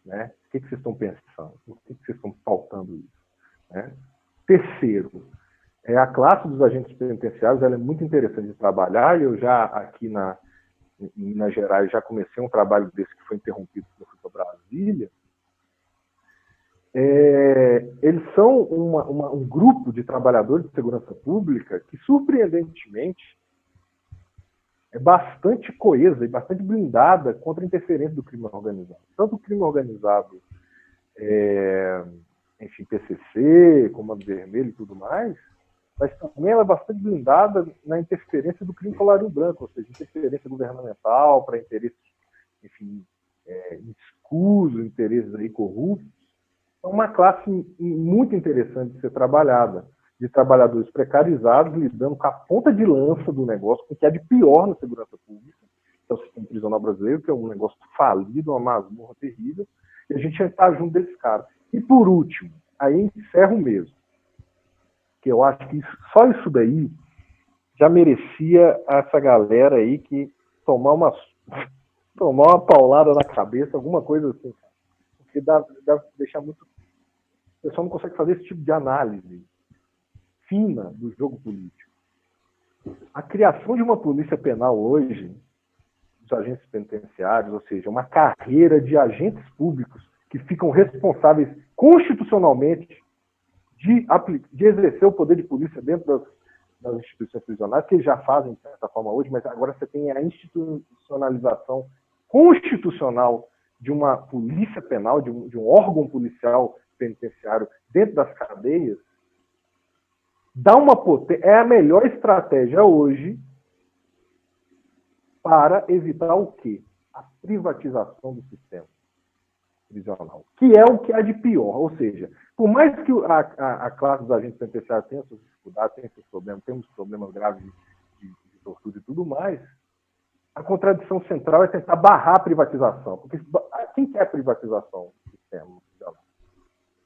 Né? O que vocês estão pensando? Por que vocês estão pautando isso? Né? Terceiro, a classe dos agentes penitenciários ela é muito interessante de trabalhar, e eu já aqui em Minas Gerais já comecei um trabalho desse que foi interrompido quando eu fui para Brasília. Eles são um grupo de trabalhadores de segurança pública que, surpreendentemente, é bastante coesa e bastante blindada contra a interferência do crime organizado. Tanto o crime organizado, enfim, PCC, Comando Vermelho e tudo mais, mas também ela é bastante blindada na interferência do crime colarinho branco, ou seja, interferência governamental para interesses, enfim, escusos, interesses aí corruptos. É uma classe muito interessante de ser trabalhada, de trabalhadores precarizados, lidando com a ponta de lança do negócio, com o que é de pior na segurança pública, que é o sistema prisional brasileiro, que é um negócio falido, uma masmorra terrível, e a gente está junto desses caras. E por último, aí encerro mesmo, que eu acho que só isso daí já merecia essa galera aí que tomar uma paulada na cabeça, alguma coisa assim, porque dá deixar muito... O pessoal não consegue fazer esse tipo de análise fina do jogo político. A criação de uma polícia penal hoje, dos agentes penitenciários, ou seja, uma carreira de agentes públicos que ficam responsáveis constitucionalmente de exercer o poder de polícia dentro das instituições prisionais, que eles já fazem de certa forma hoje, mas agora você tem a institucionalização constitucional de uma polícia penal, de um órgão policial penitenciário dentro das cadeias, é a melhor estratégia hoje para evitar o quê? A privatização do sistema prisional, que é o que há de pior. Ou seja, por mais que a classe dos agentes penitenciários tenha suas dificuldades, tenha seus problemas, temos problemas graves de tortura e tudo mais, a contradição central é tentar barrar a privatização. Porque quem quer a privatização do sistema prisional?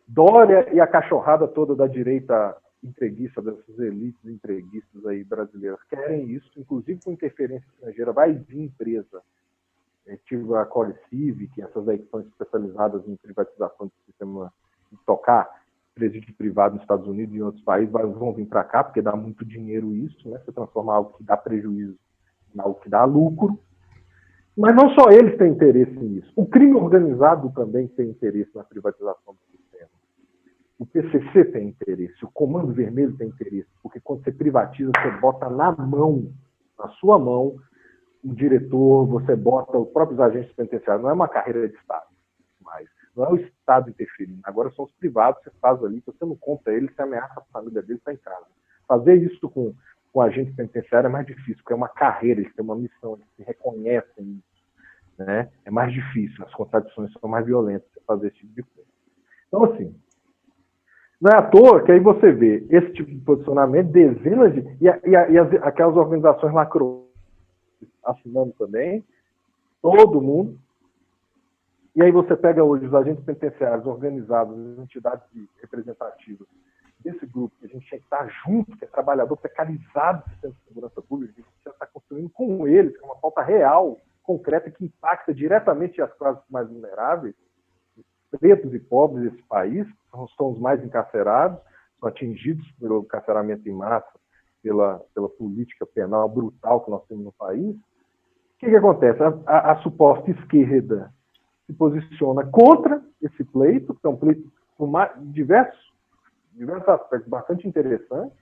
Dória e a cachorrada toda da direita entreguista, dessas elites entreguistas aí brasileiras, querem isso, inclusive com interferência estrangeira. Vai vir empresa, tipo a Core Civic, essas aí que são especializadas em privatização do sistema, de tocar presídio privado nos Estados Unidos e em outros países, vão vir para cá, porque dá muito dinheiro isso, né? Você transformar algo que dá prejuízo em algo que dá lucro. Mas não só eles têm interesse nisso. O crime organizado também tem interesse na privatização do sistema. O PCC tem interesse, o Comando Vermelho tem interesse, porque quando você privatiza, você bota na sua mão, o diretor, você bota os próprios agentes penitenciários. Não é uma carreira de Estado, mas não é o Estado interferindo. Agora são os privados que você faz ali, você não conta ele, você ameaça a família dele, está em casa. Fazer isso com agente penitenciário é mais difícil, porque é uma carreira, eles têm uma missão, eles se reconhecem isso, né? É mais difícil, as contradições são mais violentas para fazer esse tipo de coisa. Então, assim, não é à toa que aí você vê esse tipo de posicionamento, dezenas de... aquelas organizações lacrou assinando também, todo mundo. E aí você pega hoje os agentes penitenciários organizados, as entidades representativas desse grupo, que a gente tinha que estar junto, que é trabalhador precarizado do sistema de segurança pública, que a gente já está construindo com eles, que é uma pauta real, concreta, que impacta diretamente as classes mais vulneráveis, os pretos e pobres desse país, que são os mais encarcerados, são atingidos pelo encarceramento em massa, pela política penal brutal que nós temos no país. O que acontece? A suposta esquerda se posiciona contra esse pleito, que é um pleito com diversos aspectos bastante interessantes,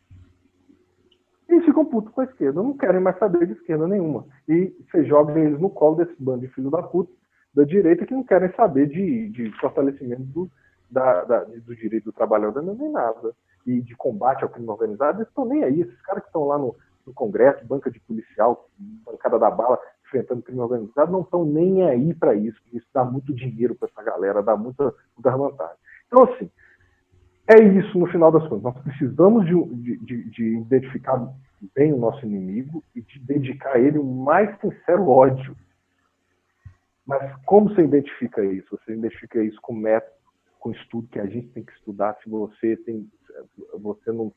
e ficam putos com a esquerda, não querem mais saber de esquerda nenhuma. E você joga eles no colo desse bando de filho da puta da direita que não querem saber de fortalecimento do direito do trabalhador nem nada. E de combate ao crime organizado, eles estão nem aí. Esses caras que estão lá no Congresso, banca de policial, bancada da bala, enfrentando crime organizado, não estão nem aí para isso, porque isso dá muito dinheiro para essa galera, dá muita vantagem. Então, assim, é isso no final das contas. Nós precisamos de identificar bem o nosso inimigo e de dedicar a ele o mais sincero ódio. Mas como você identifica isso? Você identifica isso com método, com estudo que a gente tem que estudar. Se você não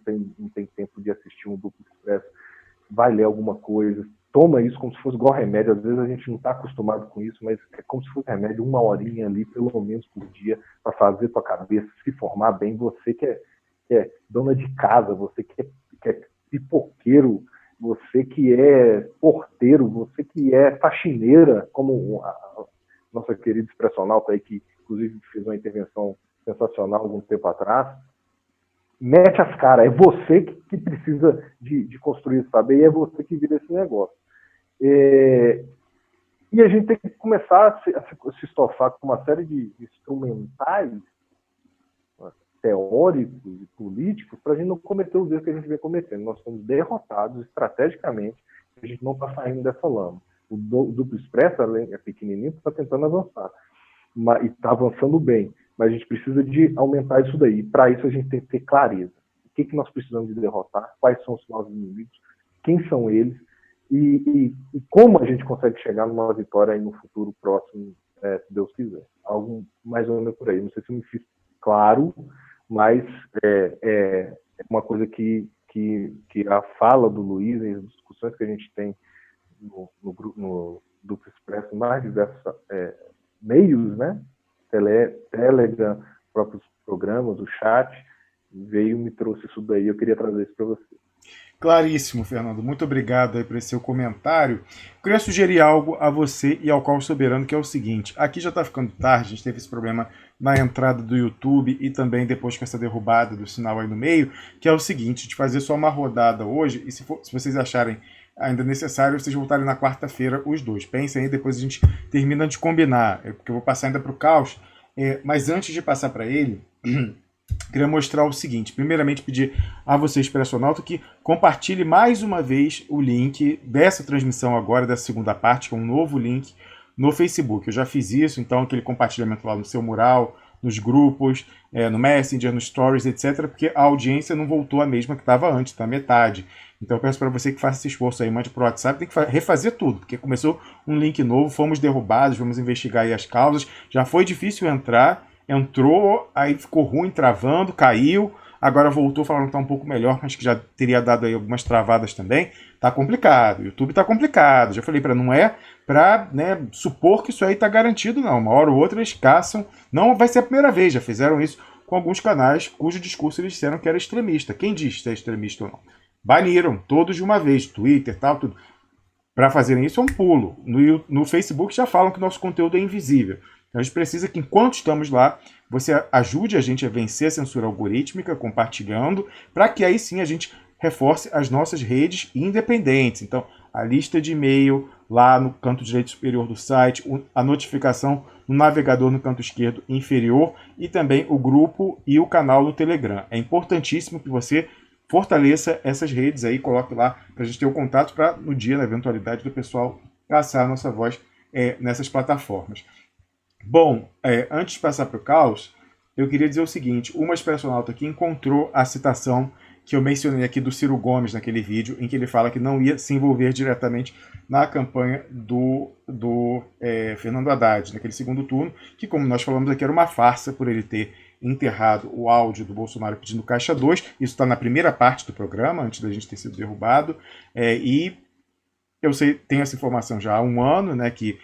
tem tempo de assistir um Duplo Expresso, vai ler alguma coisa, toma isso como se fosse igual remédio. Às vezes a gente não está acostumado com isso, mas é como se fosse remédio, 1 horinha ali, pelo menos por dia, para fazer tua cabeça se formar bem. Você que é dona de casa, você que é pipoqueiro, você que é porteiro, você que é faxineira, como a nossa querida expressional aí, que inclusive fez uma intervenção sensacional algum tempo atrás. Mete as caras, é você que precisa de construir esse saber e é você que vira esse negócio. E a gente tem que começar a se estofar com uma série de instrumentais teóricos e políticos para a gente não cometer os erros que a gente vem cometendo. Nós somos derrotados estrategicamente, a gente não está saindo dessa lama. O Duplo Expresso, é pequenininho, está tentando avançar. E está avançando bem. Mas a gente precisa de aumentar isso daí. Para isso a gente tem que ter clareza. O que nós precisamos de derrotar, quais são os nossos inimigos, quem são eles e como a gente consegue chegar numa vitória aí no futuro próximo, se Deus quiser. Algo mais ou menos por aí. Não sei se eu me fiz claro, mas é uma coisa que a fala do Luiz e as discussões que a gente tem no Duplo Expresso, mais diversos meios, né? Telegram, próprios programas, o chat, me trouxe isso daí. Eu queria trazer isso para você. Claríssimo, Fernando. Muito obrigado aí por esse seu comentário. Eu queria sugerir algo a você e ao Qual Soberano, que é o seguinte. Aqui já está ficando tarde, a gente teve esse problema na entrada do YouTube e também depois com essa derrubada do sinal aí no meio, que é o seguinte, de fazer só uma rodada hoje, e se vocês acharem ainda necessário vocês voltarem na quarta-feira os dois. Pensem aí, depois a gente termina de combinar, porque eu vou passar ainda para o Caos. Mas antes de passar para ele, queria mostrar o seguinte. Primeiramente, pedir a você, Expressionauta, que compartilhe mais uma vez o link dessa transmissão agora, dessa segunda parte, que é um novo link no Facebook. Eu já fiz isso, então aquele compartilhamento lá no seu mural, nos grupos, no Messenger, nos Stories, etc., porque a audiência não voltou a mesma que estava antes, está metade. Então eu peço para você que faça esse esforço aí, mande para o WhatsApp, tem que refazer tudo, porque começou um link novo, fomos derrubados, vamos investigar aí as causas, já foi difícil entrar, entrou, aí ficou ruim, travando, caiu, agora voltou falando que está um pouco melhor, mas que já teria dado aí algumas travadas também. Tá complicado, o YouTube tá complicado. Já falei não é para supor que isso aí tá garantido, não. Uma hora ou outra eles caçam. Não vai ser a primeira vez, já fizeram isso com alguns canais cujo discurso eles disseram que era extremista. Quem diz se é extremista ou não? Baniram todos de uma vez, Twitter, tal, tudo. Para fazerem isso é um pulo. No Facebook já falam que nosso conteúdo é invisível. Então a gente precisa que, enquanto estamos lá, você ajude a gente a vencer a censura algorítmica, compartilhando, para que aí sim a gente reforce as nossas redes independentes. Então, a lista de e-mail lá no canto direito superior do site, a notificação no navegador no canto esquerdo inferior e também o grupo e o canal no Telegram. É importantíssimo que você fortaleça essas redes aí, coloque lá para a gente ter o contato para, no dia, na eventualidade do pessoal caçar a nossa voz nessas plataformas. Bom, antes de passar para o Caos, eu queria dizer o seguinte, uma Expressionauta aqui encontrou a citação que eu mencionei aqui do Ciro Gomes naquele vídeo, em que ele fala que não ia se envolver diretamente na campanha do Fernando Haddad, naquele segundo turno, que, como nós falamos aqui, era uma farsa por ele ter enterrado o áudio do Bolsonaro pedindo Caixa 2, isso está na primeira parte do programa, antes da gente ter sido derrubado, e eu tenho essa informação já há um ano, que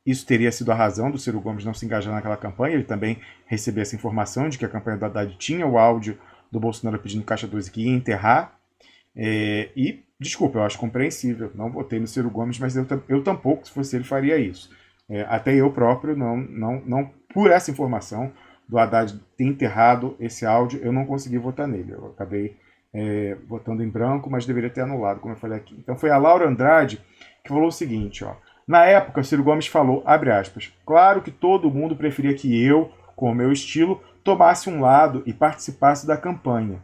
isso teria sido a razão do Ciro Gomes não se engajar naquela campanha, ele também recebeu essa informação de que a campanha do Haddad tinha o áudio do Bolsonaro pedindo Caixa 2 e que ia enterrar. E, desculpa, eu acho compreensível. Não votei no Ciro Gomes, mas eu tampouco, se fosse ele, faria isso. Até eu próprio, não por essa informação do Haddad ter enterrado esse áudio, eu não consegui votar nele. Eu acabei votando em branco, mas deveria ter anulado, como eu falei aqui. Então foi a Laura Andrade que falou o seguinte, ó. Na época, Ciro Gomes falou, abre aspas, claro que todo mundo preferia que eu, com o meu estilo, tomasse um lado e participasse da campanha.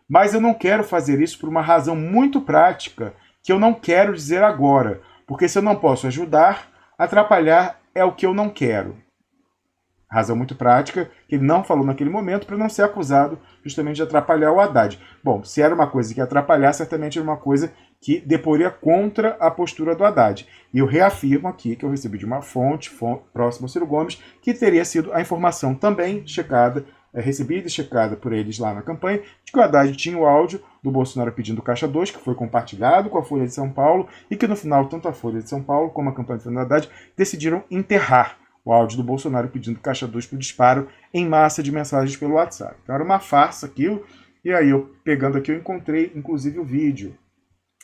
Mas eu não quero fazer isso por uma razão muito prática que eu não quero dizer agora, porque se eu não posso ajudar, atrapalhar é o que eu não quero. Razão muito prática que ele não falou naquele momento para não ser acusado justamente de atrapalhar o Haddad. Bom, se era uma coisa que ia atrapalhar, certamente era uma coisa que deporia contra a postura do Haddad. E eu reafirmo aqui que eu recebi de uma fonte próxima ao Ciro Gomes, que teria sido a informação também checada, recebida e checada por eles lá na campanha, de que o Haddad tinha o áudio do Bolsonaro pedindo Caixa 2, que foi compartilhado com a Folha de São Paulo, e que no final, tanto a Folha de São Paulo como a campanha do Fernando Haddad decidiram enterrar o áudio do Bolsonaro pedindo Caixa 2 para o disparo em massa de mensagens pelo WhatsApp. Então era uma farsa aquilo, e aí eu, pegando aqui, eu encontrei inclusive o vídeo,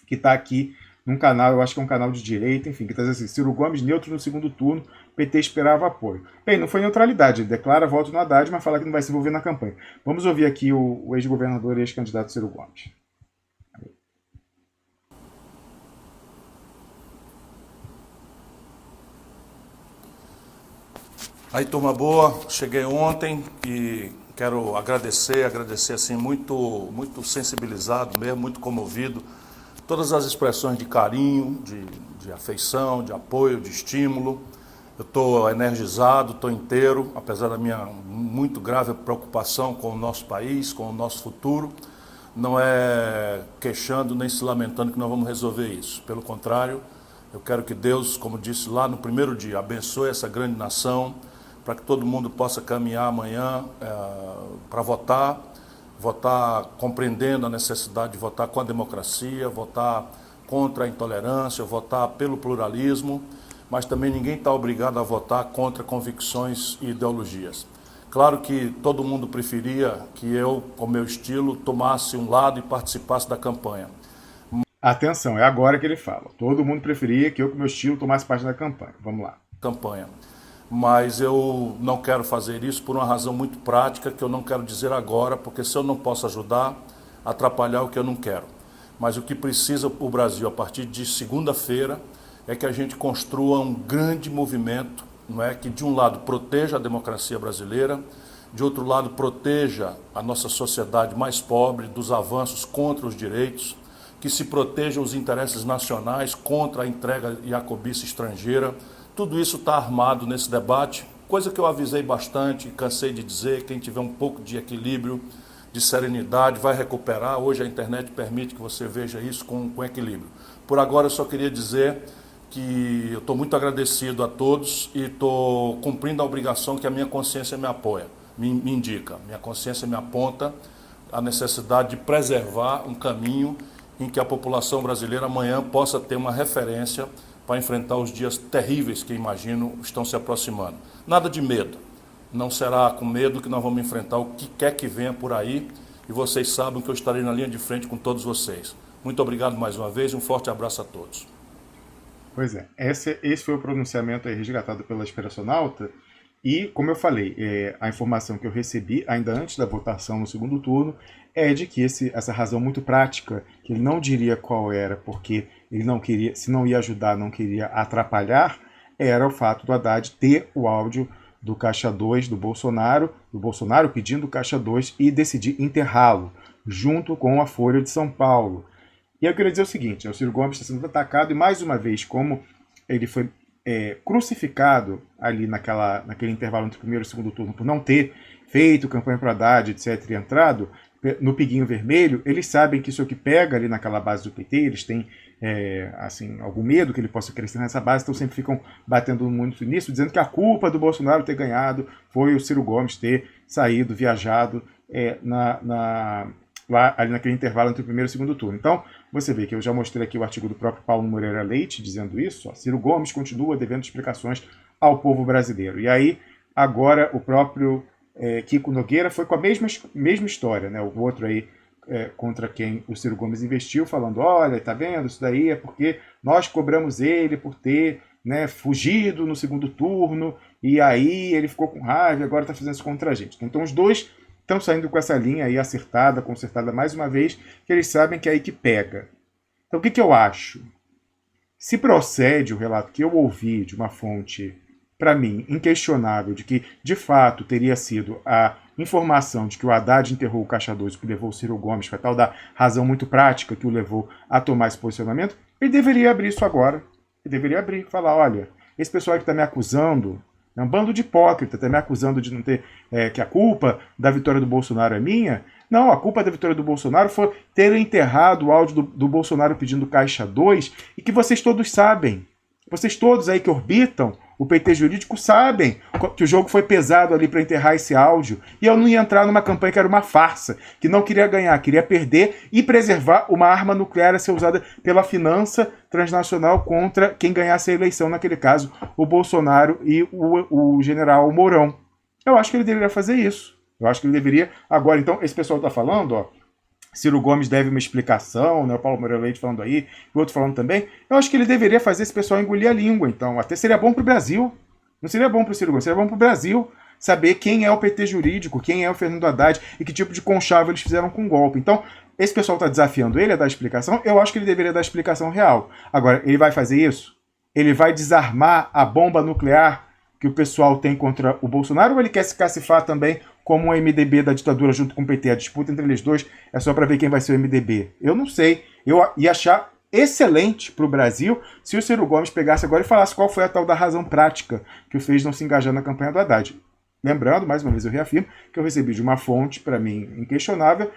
que está aqui num canal, eu acho que é um canal de direita, enfim, que está dizendo assim, Ciro Gomes neutro no segundo turno, PT esperava apoio. Bem, não foi neutralidade, ele declara voto no Haddad, mas fala que não vai se envolver na campanha. Vamos ouvir aqui o ex-governador e ex-candidato Ciro Gomes. Aí, turma boa, cheguei ontem e quero agradecer assim, muito sensibilizado mesmo, muito comovido. Todas as expressões de carinho, de afeição, de apoio, de estímulo. Eu estou energizado, estou inteiro, apesar da minha muito grave preocupação com o nosso país, com o nosso futuro. Não é queixando nem se lamentando que nós vamos resolver isso. Pelo contrário, eu quero que Deus, como disse lá no primeiro dia, abençoe essa grande nação, para que todo mundo possa caminhar amanhã para votar compreendendo a necessidade de votar com a democracia, votar contra a intolerância, votar pelo pluralismo, mas também ninguém está obrigado a votar contra convicções e ideologias. Claro que todo mundo preferia que eu, com meu estilo, tomasse um lado e participasse da campanha. Atenção, é agora que ele fala. Todo mundo preferia que eu, com meu estilo, tomasse parte da campanha. Vamos lá. Mas eu não quero fazer isso por uma razão muito prática que eu não quero dizer agora, porque se eu não posso ajudar, atrapalhar o que eu não quero. mas o que precisa o Brasil a partir de segunda-feira é que a gente construa um grande movimento, não é, que de um lado proteja a democracia brasileira, de outro lado proteja a nossa sociedade mais pobre dos avanços contra os direitos, que se protejam os interesses nacionais contra a entrega e a cobiça estrangeira. Tudo isso está armado nesse debate, coisa que eu avisei bastante, cansei de dizer, quem tiver um pouco de equilíbrio, de serenidade, vai recuperar. Hoje a internet permite que você veja isso com equilíbrio. Por agora eu só queria dizer que eu estou muito agradecido a todos e estou cumprindo a obrigação que a minha consciência me apoia, me indica. Minha consciência me aponta a necessidade de preservar um caminho em que a população brasileira amanhã possa ter uma referência para enfrentar os dias terríveis que, imagino, estão se aproximando. Nada de medo. Não será com medo que nós vamos enfrentar o que quer que venha por aí, e vocês sabem que eu estarei na linha de frente com todos vocês. Muito obrigado mais uma vez e um forte abraço a todos. Pois é, esse foi o pronunciamento aí resgatado pela Esperançonauta, e, como eu falei, a informação que eu recebi ainda antes da votação no segundo turno é de que essa razão muito prática, que ele não diria qual era, porque ele não queria, se não ia ajudar, não queria atrapalhar, era o fato do Haddad ter o áudio do Caixa 2 do Bolsonaro pedindo o Caixa 2 e decidir enterrá-lo, junto com a Folha de São Paulo. E eu queria dizer o seguinte, o Ciro Gomes está sendo atacado, e mais uma vez, como ele foi crucificado ali naquele intervalo entre o primeiro e o segundo turno por não ter feito campanha para Haddad, etc., e entrado no Piguinho Vermelho, eles sabem que isso é o que pega ali naquela base do PT, eles têm assim, algum medo que ele possa crescer nessa base, então sempre ficam batendo muito nisso, dizendo que a culpa do Bolsonaro ter ganhado foi o Ciro Gomes ter saído, viajado lá ali naquele intervalo entre o primeiro e o segundo turno. Então, você vê que eu já mostrei aqui o artigo do próprio Paulo Moreira Leite dizendo isso, ó, Ciro Gomes continua devendo explicações ao povo brasileiro. E aí, agora, o próprio Kiko Nogueira foi com a mesma história, né? O outro aí contra quem o Ciro Gomes investiu, falando, olha, tá vendo, isso daí é porque nós cobramos ele por ter, né, fugido no segundo turno, e aí ele ficou com raiva e agora está fazendo isso contra a gente. Então os dois estão saindo com essa linha aí consertada mais uma vez, que eles sabem que é aí que pega. Então o que eu acho? Se procede o relato que eu ouvi de uma fonte, para mim, inquestionável, de que, de fato, teria sido a informação de que o Haddad enterrou o Caixa 2, que levou o Ciro Gomes, foi tal da razão muito prática que o levou a tomar esse posicionamento, ele deveria abrir isso agora. Ele deveria abrir, falar, olha, esse pessoal que está me acusando, é um bando de hipócrita, está me acusando de não ter, que a culpa da vitória do Bolsonaro é minha. Não, a culpa da vitória do Bolsonaro foi ter enterrado o áudio do Bolsonaro pedindo Caixa 2, e que vocês todos sabem. Vocês todos aí que orbitam o PT jurídico sabem que o jogo foi pesado ali para enterrar esse áudio. E eu não ia entrar numa campanha que era uma farsa, que não queria ganhar, queria perder e preservar uma arma nuclear a ser usada pela finança transnacional contra quem ganhasse a eleição, naquele caso, o Bolsonaro e o general Mourão. Eu acho que ele deveria fazer isso. Eu acho que ele deveria... Agora, então, esse pessoal está falando, ó, Ciro Gomes deve uma explicação, né? O Paulo Moreira Leite falando aí, o outro falando também. Eu acho que ele deveria fazer esse pessoal engolir a língua, então. Até seria bom para o Brasil. Não seria bom para o Ciro Gomes, seria bom para o Brasil saber quem é o PT jurídico, quem é o Fernando Haddad e que tipo de conchavo eles fizeram com o golpe. Então, esse pessoal está desafiando ele a dar explicação. Eu acho que ele deveria dar explicação real. Agora, ele vai fazer isso? Ele vai desarmar a bomba nuclear que o pessoal tem contra o Bolsonaro, ou ele quer se cacifar também como um MDB da ditadura junto com o PT? A disputa entre eles dois é só para ver quem vai ser o MDB. Eu não sei. Eu ia achar excelente para o Brasil se o Ciro Gomes pegasse agora e falasse qual foi a tal da razão prática que o fez não se engajar na campanha do Haddad. Lembrando, mais uma vez eu reafirmo, que eu recebi de uma fonte, para mim, inquestionável,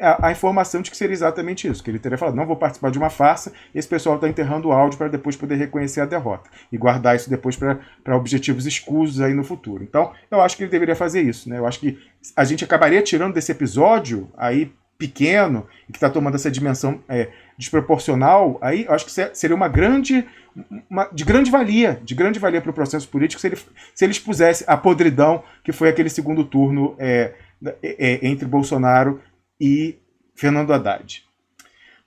a informação de que seria exatamente isso, que ele teria falado, não vou participar de uma farsa, esse pessoal está enterrando o áudio para depois poder reconhecer a derrota e guardar isso depois para objetivos escusos aí no futuro. Então, eu acho que ele deveria fazer isso, né? Eu acho que a gente acabaria tirando desse episódio aí pequeno, e que está tomando essa dimensão desproporcional, aí eu acho que seria de grande valia para o processo político se ele expusesse a podridão que foi aquele segundo turno entre Bolsonaro e Fernando Haddad.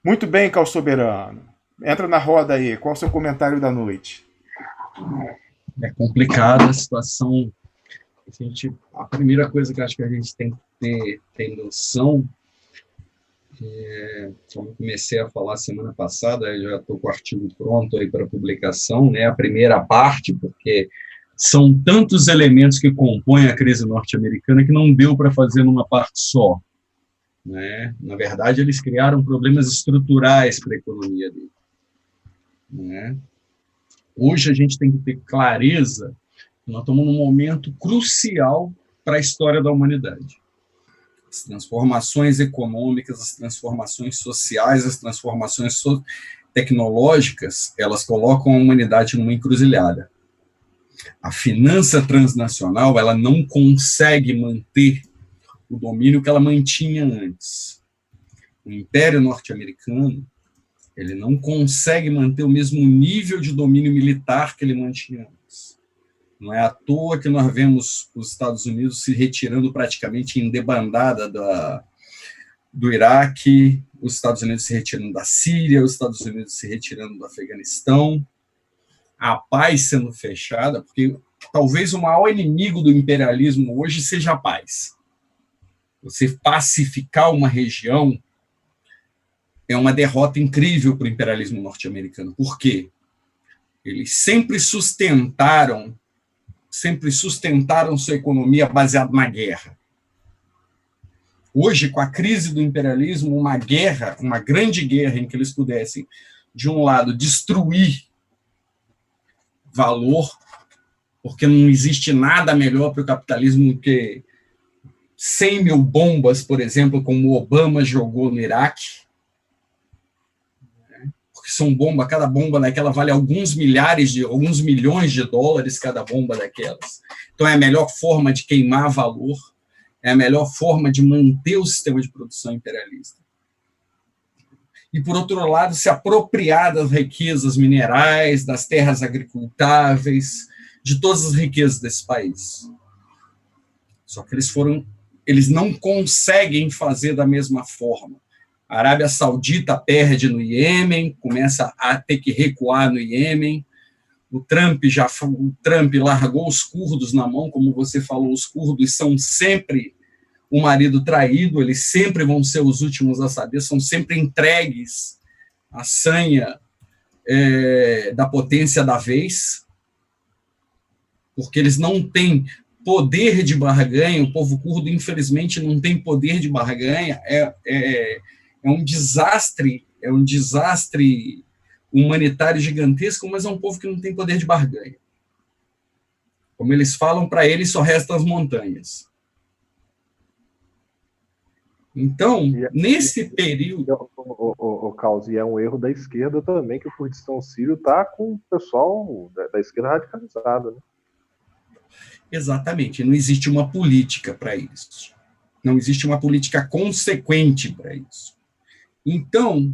Muito bem, Carl Soberano. Entra na roda aí. Qual é o seu comentário da noite? É complicada a situação. A primeira coisa que eu acho que a gente tem que ter noção Como eu comecei a falar semana passada, eu já estou com o artigo pronto aí para publicação, né? A primeira parte, porque são tantos elementos que compõem a crise norte-americana que não deu para fazer numa parte só, né? Na verdade, eles criaram problemas estruturais para a economia dele, né? Hoje a gente tem que ter clareza que nós estamos num momento crucial para a história da humanidade. As transformações econômicas, as transformações sociais, as transformações tecnológicas, elas colocam a humanidade numa encruzilhada. A finança transnacional, ela não consegue manter o domínio que ela mantinha antes. O Império Norte-Americano, ele não consegue manter o mesmo nível de domínio militar que ele mantinha antes. Não é à toa que nós vemos os Estados Unidos se retirando praticamente em debandada do Iraque, os Estados Unidos se retirando da Síria, os Estados Unidos se retirando do Afeganistão, a paz sendo fechada, porque talvez o maior inimigo do imperialismo hoje seja a paz. Você pacificar uma região é uma derrota incrível para o imperialismo norte-americano. Por quê? Eles sempre sustentaram sua economia baseada na guerra. Hoje, com a crise do imperialismo, uma grande guerra em que eles pudessem, de um lado, destruir valor, porque não existe nada melhor para o capitalismo do que 100 mil bombas, por exemplo, como o Obama jogou no Iraque, porque são bombas, cada bomba daquela vale alguns milhões de dólares cada bomba daquelas. Então é a melhor forma de queimar valor, é a melhor forma de manter o sistema de produção imperialista. E, por outro lado, se apropriar das riquezas minerais, das terras agricultáveis, de todas as riquezas desse país. Só que eles não conseguem fazer da mesma forma. A Arábia Saudita perde no Iêmen, começa a ter que recuar no Iêmen. O Trump largou os curdos na mão, como você falou, os curdos são sempre o marido traído, eles sempre vão ser os últimos a saber, são sempre entregues à sanha da potência da vez, porque eles não têm poder de barganha, o povo curdo, infelizmente, não tem poder de barganha, é um desastre humanitário gigantesco, mas é um povo que não tem poder de barganha. Como eles falam, para eles só restam as montanhas. Então, nesse período... O Carlos, e é um erro da esquerda também, que o Kurdistão sírio está com o pessoal da esquerda radicalizada, né? Exatamente, não existe uma política para isso. Não existe uma política consequente para isso. Então,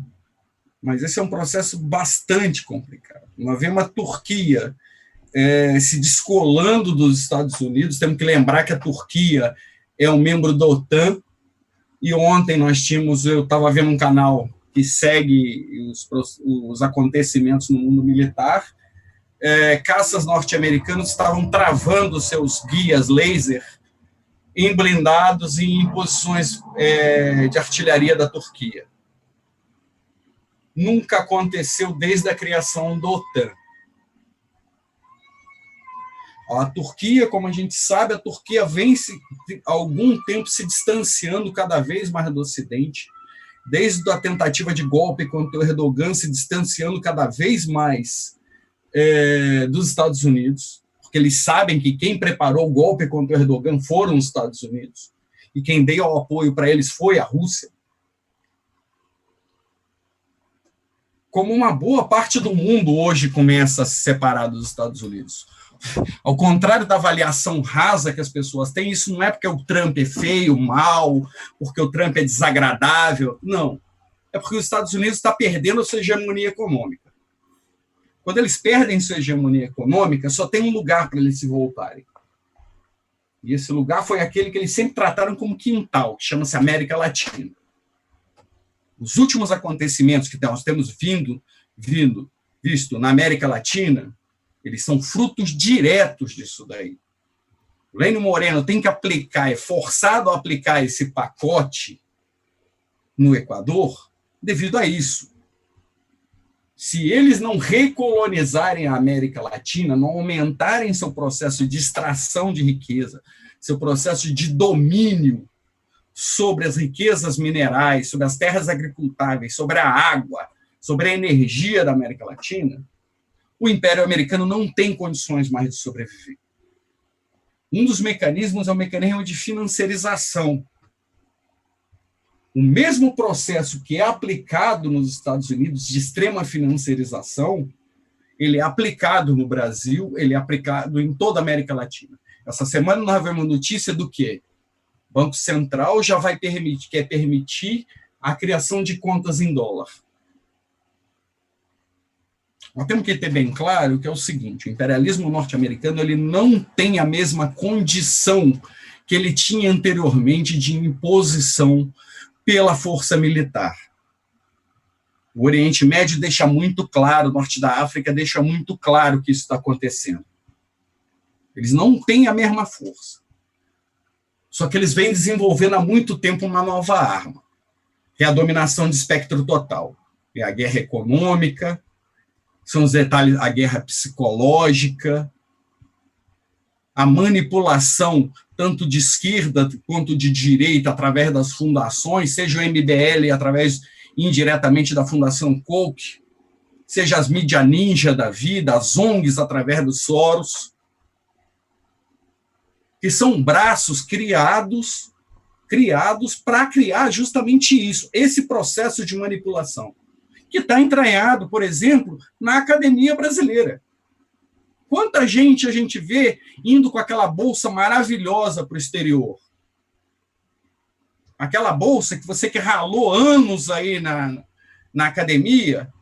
mas esse é um processo bastante complicado. Nós vemos a Turquia se descolando dos Estados Unidos, temos que lembrar que a Turquia é um membro da OTAN, e ontem eu estava vendo um canal que segue os acontecimentos no mundo militar, caças norte-americanos estavam travando seus guias laser em blindados e em posições de artilharia da Turquia. Nunca aconteceu desde a criação da OTAN. A Turquia, como a gente sabe, a Turquia vem há algum tempo se distanciando cada vez mais do Ocidente, desde a tentativa de golpe contra o Erdogan, se distanciando cada vez mais dos Estados Unidos, porque eles sabem que quem preparou o golpe contra o Erdogan foram os Estados Unidos, e quem deu apoio para eles foi a Rússia. Como uma boa parte do mundo hoje começa a se separar dos Estados Unidos. Ao contrário da avaliação rasa que as pessoas têm, isso não é porque o Trump é feio, mau, porque o Trump é desagradável, não. É porque os Estados Unidos está perdendo a sua hegemonia econômica. Quando eles perdem sua hegemonia econômica, só tem um lugar para eles se voltarem. E esse lugar foi aquele que eles sempre trataram como quintal, que chama-se América Latina. Os últimos acontecimentos que nós temos visto na América Latina, eles são frutos diretos disso daí. O Lenin Moreno tem que aplicar, é forçado a aplicar esse pacote no Equador devido a isso. Se eles não recolonizarem a América Latina, não aumentarem seu processo de extração de riqueza, seu processo de domínio sobre as riquezas minerais, sobre as terras agricultáveis, sobre a água, sobre a energia da América Latina, o Império Americano não tem condições mais de sobreviver. Um dos mecanismos é o mecanismo de financiarização. O mesmo processo que é aplicado nos Estados Unidos de extrema financiarização, ele é aplicado no Brasil, ele é aplicado em toda a América Latina. Essa semana nós tivemos notícia do quê? O Banco Central já quer permitir a criação de contas em dólar. Nós temos que ter bem claro que é o seguinte: o imperialismo norte-americano ele não tem a mesma condição que ele tinha anteriormente de imposição pela força militar. O Oriente Médio deixa muito claro, o Norte da África deixa muito claro que isso está acontecendo. Eles não têm a mesma força. Só que eles vêm desenvolvendo há muito tempo uma nova arma, que é a dominação de espectro total. É a guerra econômica, são os detalhes, a guerra psicológica, a manipulação tanto de esquerda quanto de direita através das fundações, seja o MBL através indiretamente da Fundação Koch, seja as mídia ninja da vida, as ONGs através dos Soros, que são braços criados para criar justamente isso, esse processo de manipulação, que está entranhado, por exemplo, na academia brasileira. Quanta gente a gente vê indo com aquela bolsa maravilhosa para o exterior? Aquela bolsa que você que ralou anos aí na academia,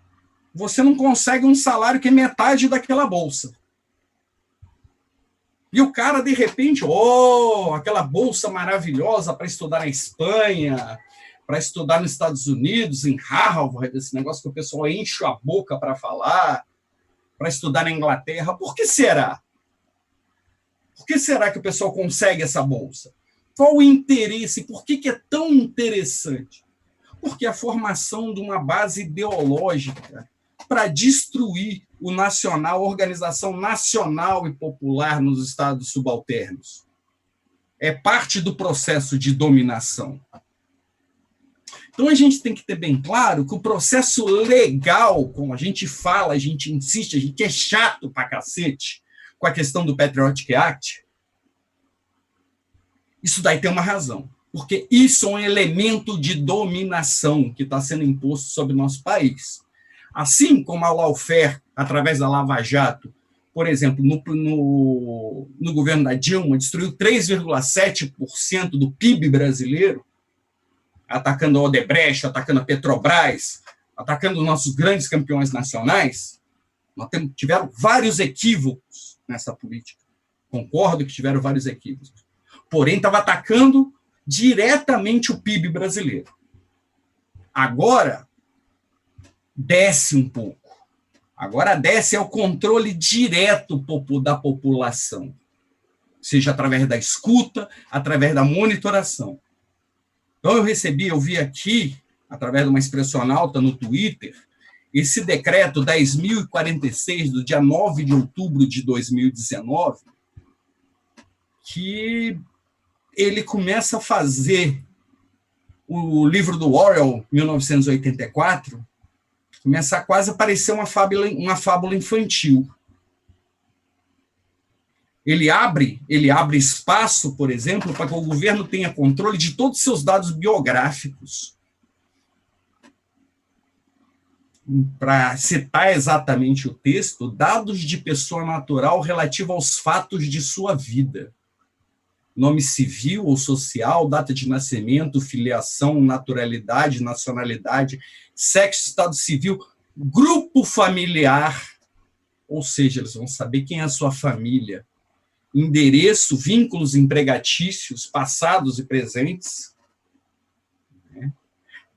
você não consegue um salário que é metade daquela bolsa. E o cara, de repente, aquela bolsa maravilhosa para estudar na Espanha, para estudar nos Estados Unidos, em Harvard, esse negócio que o pessoal enche a boca para falar, para estudar na Inglaterra. Por que será? Por que será que o pessoal consegue essa bolsa? Qual o interesse? Por que é tão interessante? Porque a formação de uma base ideológica para destruir o nacional, a organização nacional e popular nos estados subalternos. É parte do processo de dominação. Então, a gente tem que ter bem claro que o processo legal, como a gente fala, a gente insiste, a gente é chato pra cacete com a questão do Patriotic Act, isso daí tem uma razão. Porque isso é um elemento de dominação que está sendo imposto sobre o nosso país. Assim como a lawfare, através da Lava Jato, por exemplo, no governo da Dilma, destruiu 3,7% do PIB brasileiro, atacando a Odebrecht, atacando a Petrobras, atacando os nossos grandes campeões nacionais. Nós tiveram vários equívocos nessa política. Concordo que tiveram vários equívocos. Porém, estava atacando diretamente o PIB brasileiro. Agora, desce um pouco. Agora desce ao controle direto da população, seja através da escuta, através da monitoração. Então, eu vi aqui, através de uma expressão alta no Twitter, esse decreto 10.046, do dia 9 de outubro de 2019, que ele começa a fazer o livro do Orwell, 1984, começa a quase parecer uma fábula infantil. Ele abre espaço, por exemplo, para que o governo tenha controle de todos os seus dados biográficos. Para citar exatamente o texto, dados de pessoa natural relativo aos fatos de sua vida. Nome civil ou social, data de nascimento, filiação, naturalidade, nacionalidade, sexo, estado civil, grupo familiar, ou seja, eles vão saber quem é a sua família, endereço, vínculos empregatícios, passados e presentes, né?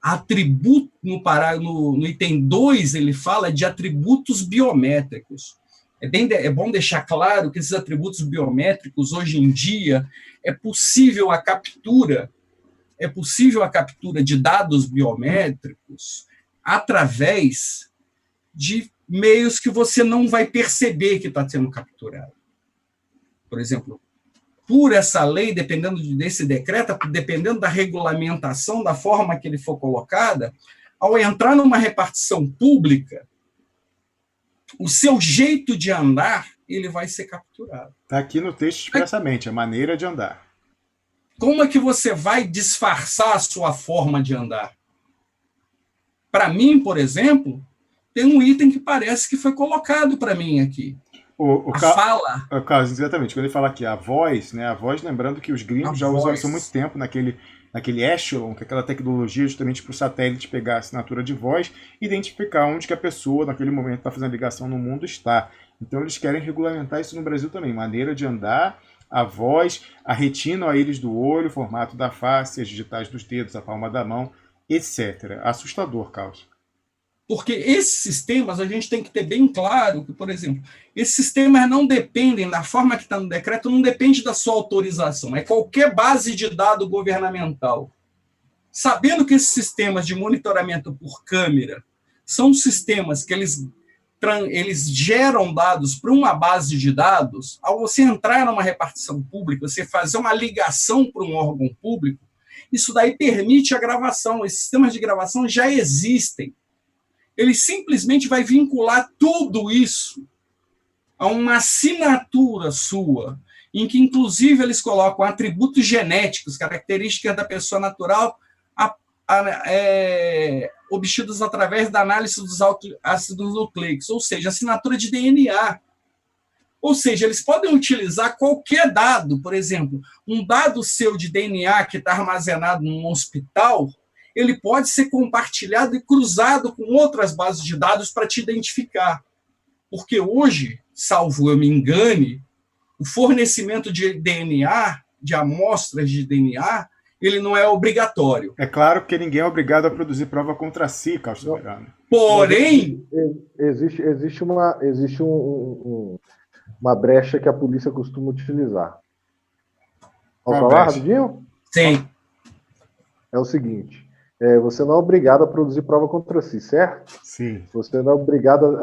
Atributo, no item 2, ele fala de atributos biométricos. É bom deixar claro que esses atributos biométricos, hoje em dia, é possível a captura é possível a captura de dados biométricos através de meios que você não vai perceber que está sendo capturado. Por exemplo, por essa lei, dependendo desse decreto, dependendo da regulamentação, da forma que ele for colocada, ao entrar numa repartição pública, o seu jeito de andar, ele vai ser capturado. Está aqui no texto expressamente, a maneira de andar. Como é que você vai disfarçar a sua forma de andar? Para mim, por exemplo, tem um item que parece que foi colocado para mim aqui. Fala. Carlos, exatamente. Quando ele fala aqui a voz, né? A voz, lembrando que os gringos já usam isso há muito tempo naquele Echelon, que é aquela tecnologia justamente para o satélite pegar a assinatura de voz e identificar onde que a pessoa, naquele momento, está fazendo a ligação no mundo está. Então, eles querem regulamentar isso no Brasil também. Maneira de andar, a voz, a retina, a íris do olho, o formato da face, as digitais dos dedos, a palma da mão, etc. Assustador, Carlos. Porque esses sistemas, a gente tem que ter bem claro que, por exemplo, esses sistemas não dependem, da forma que está no decreto, não depende da sua autorização, é qualquer base de dado governamental. Sabendo que esses sistemas de monitoramento por câmera são sistemas que eles geram dados para uma base de dados, ao você entrar numa repartição pública, você fazer uma ligação para um órgão público, isso daí permite a gravação. Esses sistemas de gravação já existem. Ele simplesmente vai vincular tudo isso a uma assinatura sua, em que, inclusive, eles colocam atributos genéticos, características da pessoa natural, obtidos através da análise dos ácidos nucleicos, ou seja, assinatura de DNA. Ou seja, eles podem utilizar qualquer dado, por exemplo, um dado seu de DNA que está armazenado num hospital, ele pode ser compartilhado e cruzado com outras bases de dados para te identificar. Porque hoje, salvo eu me engane, o fornecimento de DNA, de amostras de DNA, ele não é obrigatório. É claro que ninguém é obrigado a produzir prova contra si, Carlos Soberano. Porém... Existe uma brecha que a polícia costuma utilizar. Posso falar rapidinho? Sim. É o seguinte... você não é obrigado a produzir prova contra si, certo? Sim. Você não é obrigado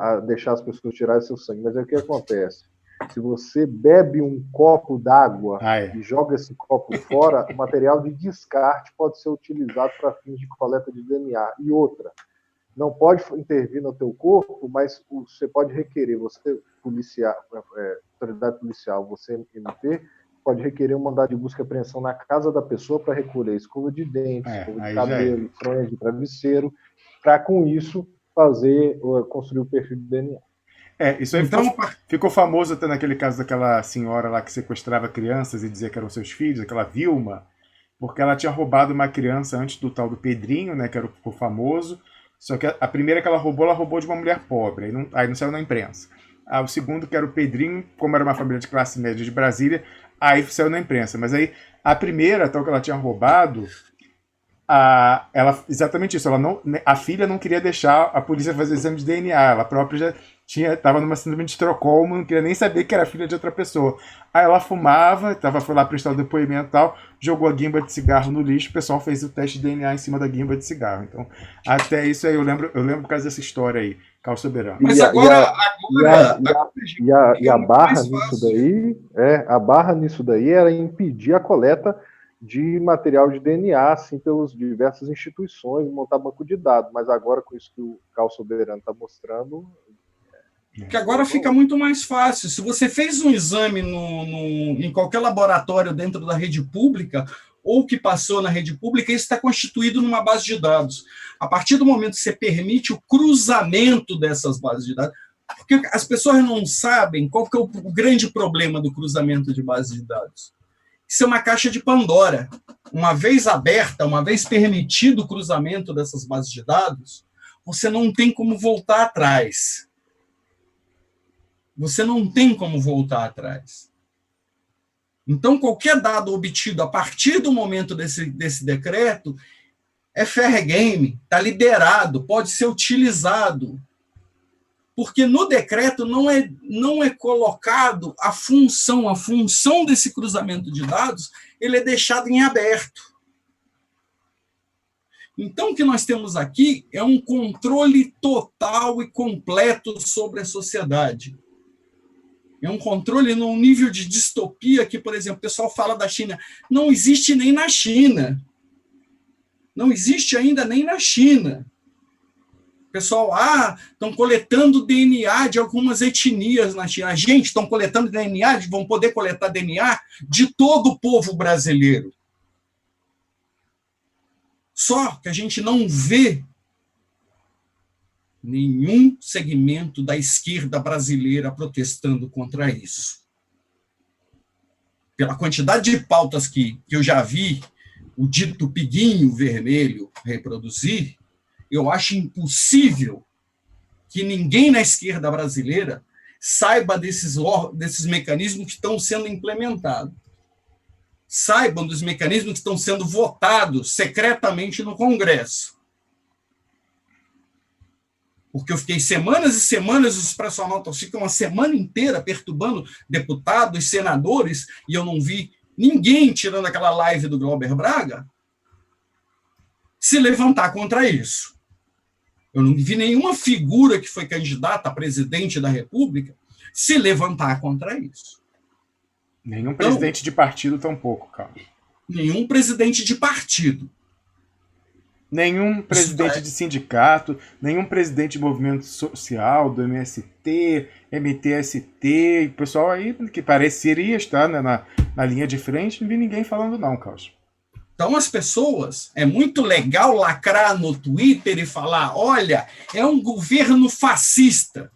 a deixar as pessoas tirarem seu sangue. Mas é o que acontece. Se você bebe um copo d'água e joga esse copo fora, o material de descarte pode ser utilizado para fins de coleta de DNA. E outra, não pode intervir no teu corpo, mas você pode requerer, você policial, autoridade policial, você MP, pode requerer um mandado de busca e apreensão na casa da pessoa para recolher escova de dente, escova de cabelo, fronha de travesseiro, para com isso construir o perfil de DNA. Isso aí então, ficou famoso até naquele caso daquela senhora lá que sequestrava crianças e dizia que eram seus filhos, aquela Vilma, porque ela tinha roubado uma criança antes do tal do Pedrinho, né, que era o famoso, só que a primeira que ela roubou de uma mulher pobre, aí não saiu na imprensa. O segundo, que era o Pedrinho, como era uma família de classe média de Brasília, aí saiu na imprensa. Mas aí, a primeira, tal que ela tinha roubado, exatamente isso, a filha não queria deixar a polícia fazer exame de DNA, ela própria já estava numa síndrome de Estocolmo, não queria nem saber que era filha de outra pessoa. Aí ela fumava, foi lá prestar o depoimento e tal, jogou a guimba de cigarro no lixo, o pessoal fez o teste de DNA em cima da guimba de cigarro. Então, até isso aí, eu lembro por causa dessa história aí, Carlos Soberano. Mas a barra nisso daí, a barra nisso daí era impedir a coleta de material de DNA, assim, pelas diversas instituições, montar banco de dados. Mas agora, com isso que o Carlos Soberano está mostrando... Que agora fica muito mais fácil. Se você fez um exame em qualquer laboratório dentro da rede pública, ou que passou na rede pública, isso está constituído numa base de dados. A partir do momento que você permite o cruzamento dessas bases de dados, porque as pessoas não sabem qual que é o grande problema do cruzamento de bases de dados. Isso é uma caixa de Pandora. Uma vez aberta, uma vez permitido o cruzamento dessas bases de dados, você não tem como voltar atrás. Você não tem como voltar atrás. Então, qualquer dado obtido a partir do momento desse decreto é fair game, está liberado, pode ser utilizado. Porque no decreto não é colocado a função desse cruzamento de dados, ele é deixado em aberto. Então, o que nós temos aqui é um controle total e completo sobre a sociedade. É um controle num nível de distopia que, por exemplo, o pessoal fala da China. Não existe nem na China. Não existe ainda nem na China. O pessoal, estão coletando DNA de algumas etnias na China. Gente, estão coletando DNA, vão poder coletar DNA de todo o povo brasileiro. Só que a gente não vê nenhum segmento da esquerda brasileira protestando contra isso. Pela quantidade de pautas que eu já vi o dito piguinho vermelho reproduzir, eu acho impossível que ninguém na esquerda brasileira saiba desses mecanismos que estão sendo implementados. Saibam dos mecanismos que estão sendo votados secretamente no Congresso. Porque eu fiquei semanas e semanas, os expressionautas ficam uma semana inteira perturbando deputados, senadores, e eu não vi ninguém, tirando aquela live do Glauber Braga, se levantar contra isso. Eu não vi nenhuma figura que foi candidata a presidente da República se levantar contra isso. Nenhum presidente de partido tampouco, Carlos. Nenhum presidente de partido. Nenhum presidente de sindicato, nenhum presidente de movimento social, do MST, MTST, o pessoal aí que pareceria estar, né, na linha de frente, não vi ninguém falando não, Carlos. Então as pessoas, é muito legal lacrar no Twitter e falar, olha, é um governo fascista.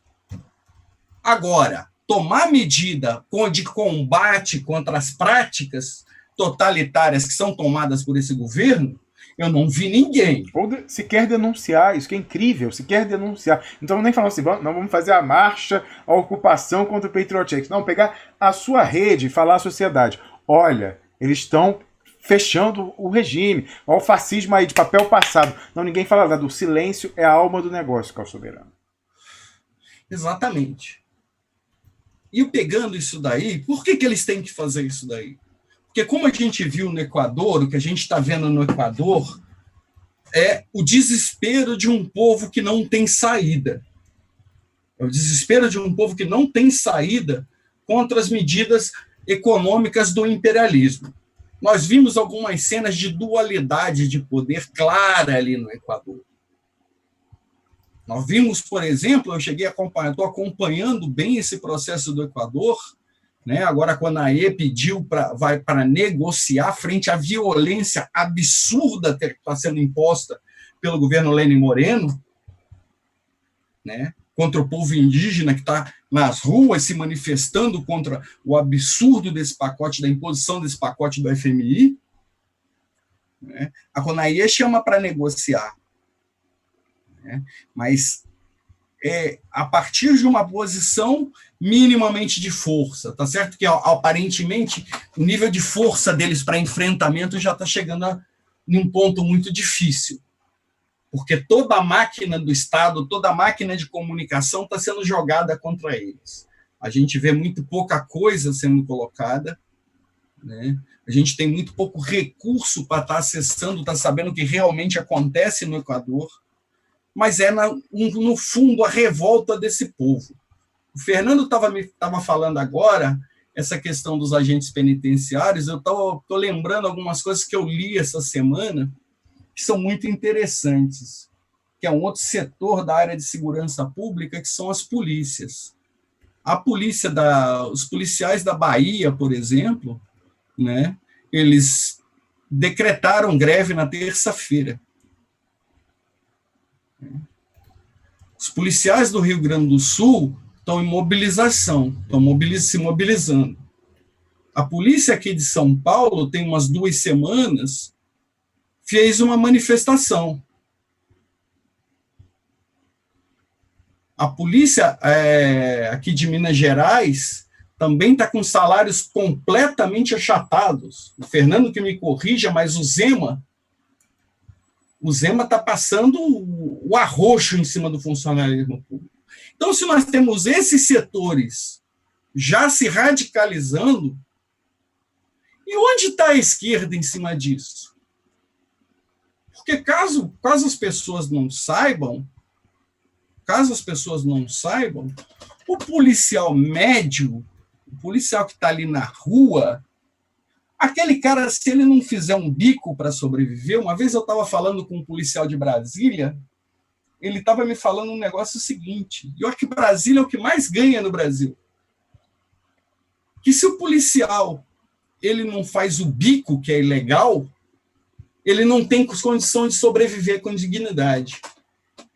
Agora, tomar medida de combate contra as práticas totalitárias que são tomadas por esse governo, eu não vi ninguém. Ou se quer denunciar, isso que é incrível, se quer denunciar. Então nem falar assim, não vamos fazer a marcha, a ocupação contra o Patriot Act. Não, pegar a sua rede e falar à sociedade, olha, eles estão fechando o regime, olha o fascismo aí de papel passado. Não, ninguém fala nada, o silêncio é a alma do negócio, Carlos Soberano. Exatamente. E pegando isso daí, por que eles têm que fazer isso daí? Porque como a gente viu no Equador, o que a gente está vendo no Equador é o desespero de um povo que não tem saída. É o desespero de um povo que não tem saída contra as medidas econômicas do imperialismo. Nós vimos algumas cenas de dualidade de poder clara ali no Equador. Nós vimos, por exemplo, eu cheguei a acompanhar, estou acompanhando bem esse processo do Equador, né? Agora, quando a AE vai para negociar frente à violência absurda que está sendo imposta pelo governo Lenin Moreno, né? Contra o povo indígena que está nas ruas se manifestando contra o absurdo desse pacote, da imposição desse pacote do FMI, né? A CONAIE chama para negociar, né? Mas a partir de uma posição minimamente de força, tá certo que aparentemente o nível de força deles para enfrentamento já está chegando em um ponto muito difícil, porque toda a máquina do Estado, toda a máquina de comunicação está sendo jogada contra eles. A gente vê muito pouca coisa sendo colocada, né? A gente tem muito pouco recurso para estar acessando, estar sabendo o que realmente acontece no Equador, mas é, no fundo, a revolta desse povo. O Fernando estava falando agora, essa questão dos agentes penitenciários, eu estou lembrando algumas coisas que eu li essa semana, que são muito interessantes, que é um outro setor da área de segurança pública, que são as polícias. Os policiais da Bahia, por exemplo, né, eles decretaram greve na terça-feira. Os policiais do Rio Grande do Sul estão em mobilização, estão se mobilizando. A polícia aqui de São Paulo, tem umas 2 semanas, fez uma manifestação. A polícia aqui de Minas Gerais também está com salários completamente achatados. O Fernando que me corrija, mas o Zema está passando o arroxo em cima do funcionalismo público. Então, se nós temos esses setores já se radicalizando, e onde está a esquerda em cima disso? Porque caso as pessoas não saibam, o policial médio, o policial que está ali na rua, aquele cara, se ele não fizer um bico para sobreviver, uma vez eu estava falando com um policial de Brasília, ele estava me falando um negócio seguinte, e eu acho que Brasília é o que mais ganha no Brasil, que se o policial ele não faz o bico, que é ilegal, ele não tem condições de sobreviver com dignidade.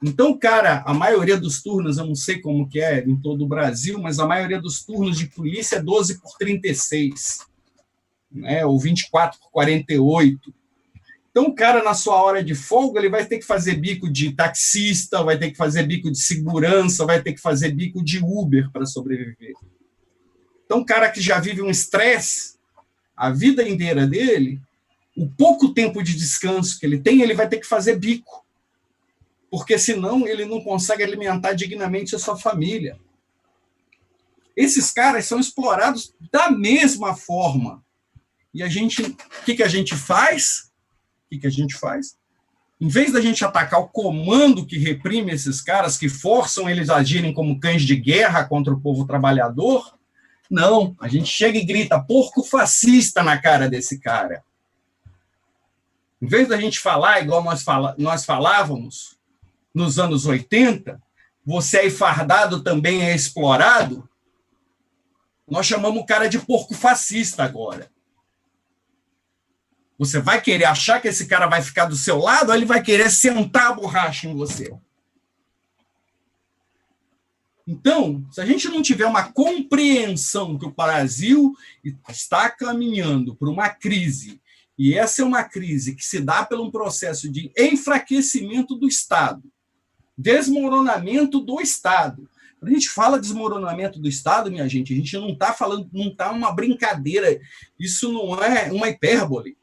Então, cara, a maioria dos turnos, eu não sei como que é em todo o Brasil, mas a maioria dos turnos de polícia é 12/36, né, ou 24/48. Então, o cara, na sua hora de folga, ele vai ter que fazer bico de taxista, vai ter que fazer bico de segurança, vai ter que fazer bico de Uber para sobreviver. Então, o cara que já vive um estresse a vida inteira dele, o pouco tempo de descanso que ele tem, ele vai ter que fazer bico. Porque senão ele não consegue alimentar dignamente a sua família. Esses caras são explorados da mesma forma. E a gente, o que a gente faz? Em vez da gente atacar o comando que reprime esses caras, que forçam eles a agirem como cães de guerra contra o povo trabalhador, não, a gente chega e grita porco fascista na cara desse cara. Em vez da gente falar igual nós falávamos nos anos 80, você aí fardado também é explorado, nós chamamos o cara de porco fascista agora. Você vai querer achar que esse cara vai ficar do seu lado, ou ele vai querer sentar a borracha em você? Então, se a gente não tiver uma compreensão que o Brasil está caminhando para uma crise, e essa é uma crise que se dá por um processo de enfraquecimento do Estado, desmoronamento do Estado. Quando a gente fala desmoronamento do Estado, minha gente, a gente não está falando, não está uma brincadeira, isso não é uma hipérbole.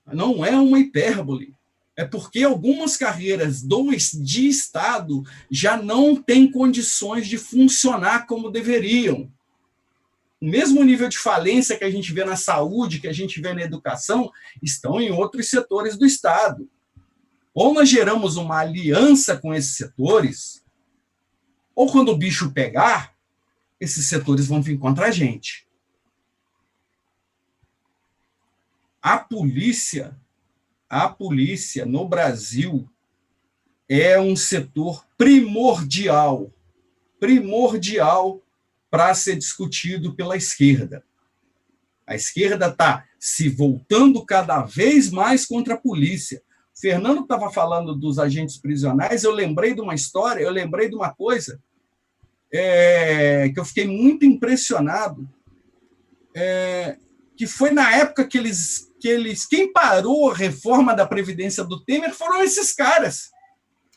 Não é uma hipérbole. É porque algumas carreiras de Estado já não têm condições de funcionar como deveriam. O mesmo nível de falência que a gente vê na saúde, que a gente vê na educação, estão em outros setores do Estado. Ou nós geramos uma aliança com esses setores, ou quando o bicho pegar, esses setores vão vir contra a gente. A polícia no Brasil é um setor primordial para ser discutido pela esquerda. A esquerda está se voltando cada vez mais contra a polícia. O Fernando estava falando dos agentes prisionais, eu lembrei de uma história, eu lembrei de uma coisa que eu fiquei muito impressionado, que foi na época que quem parou a reforma da Previdência do Temer foram esses caras.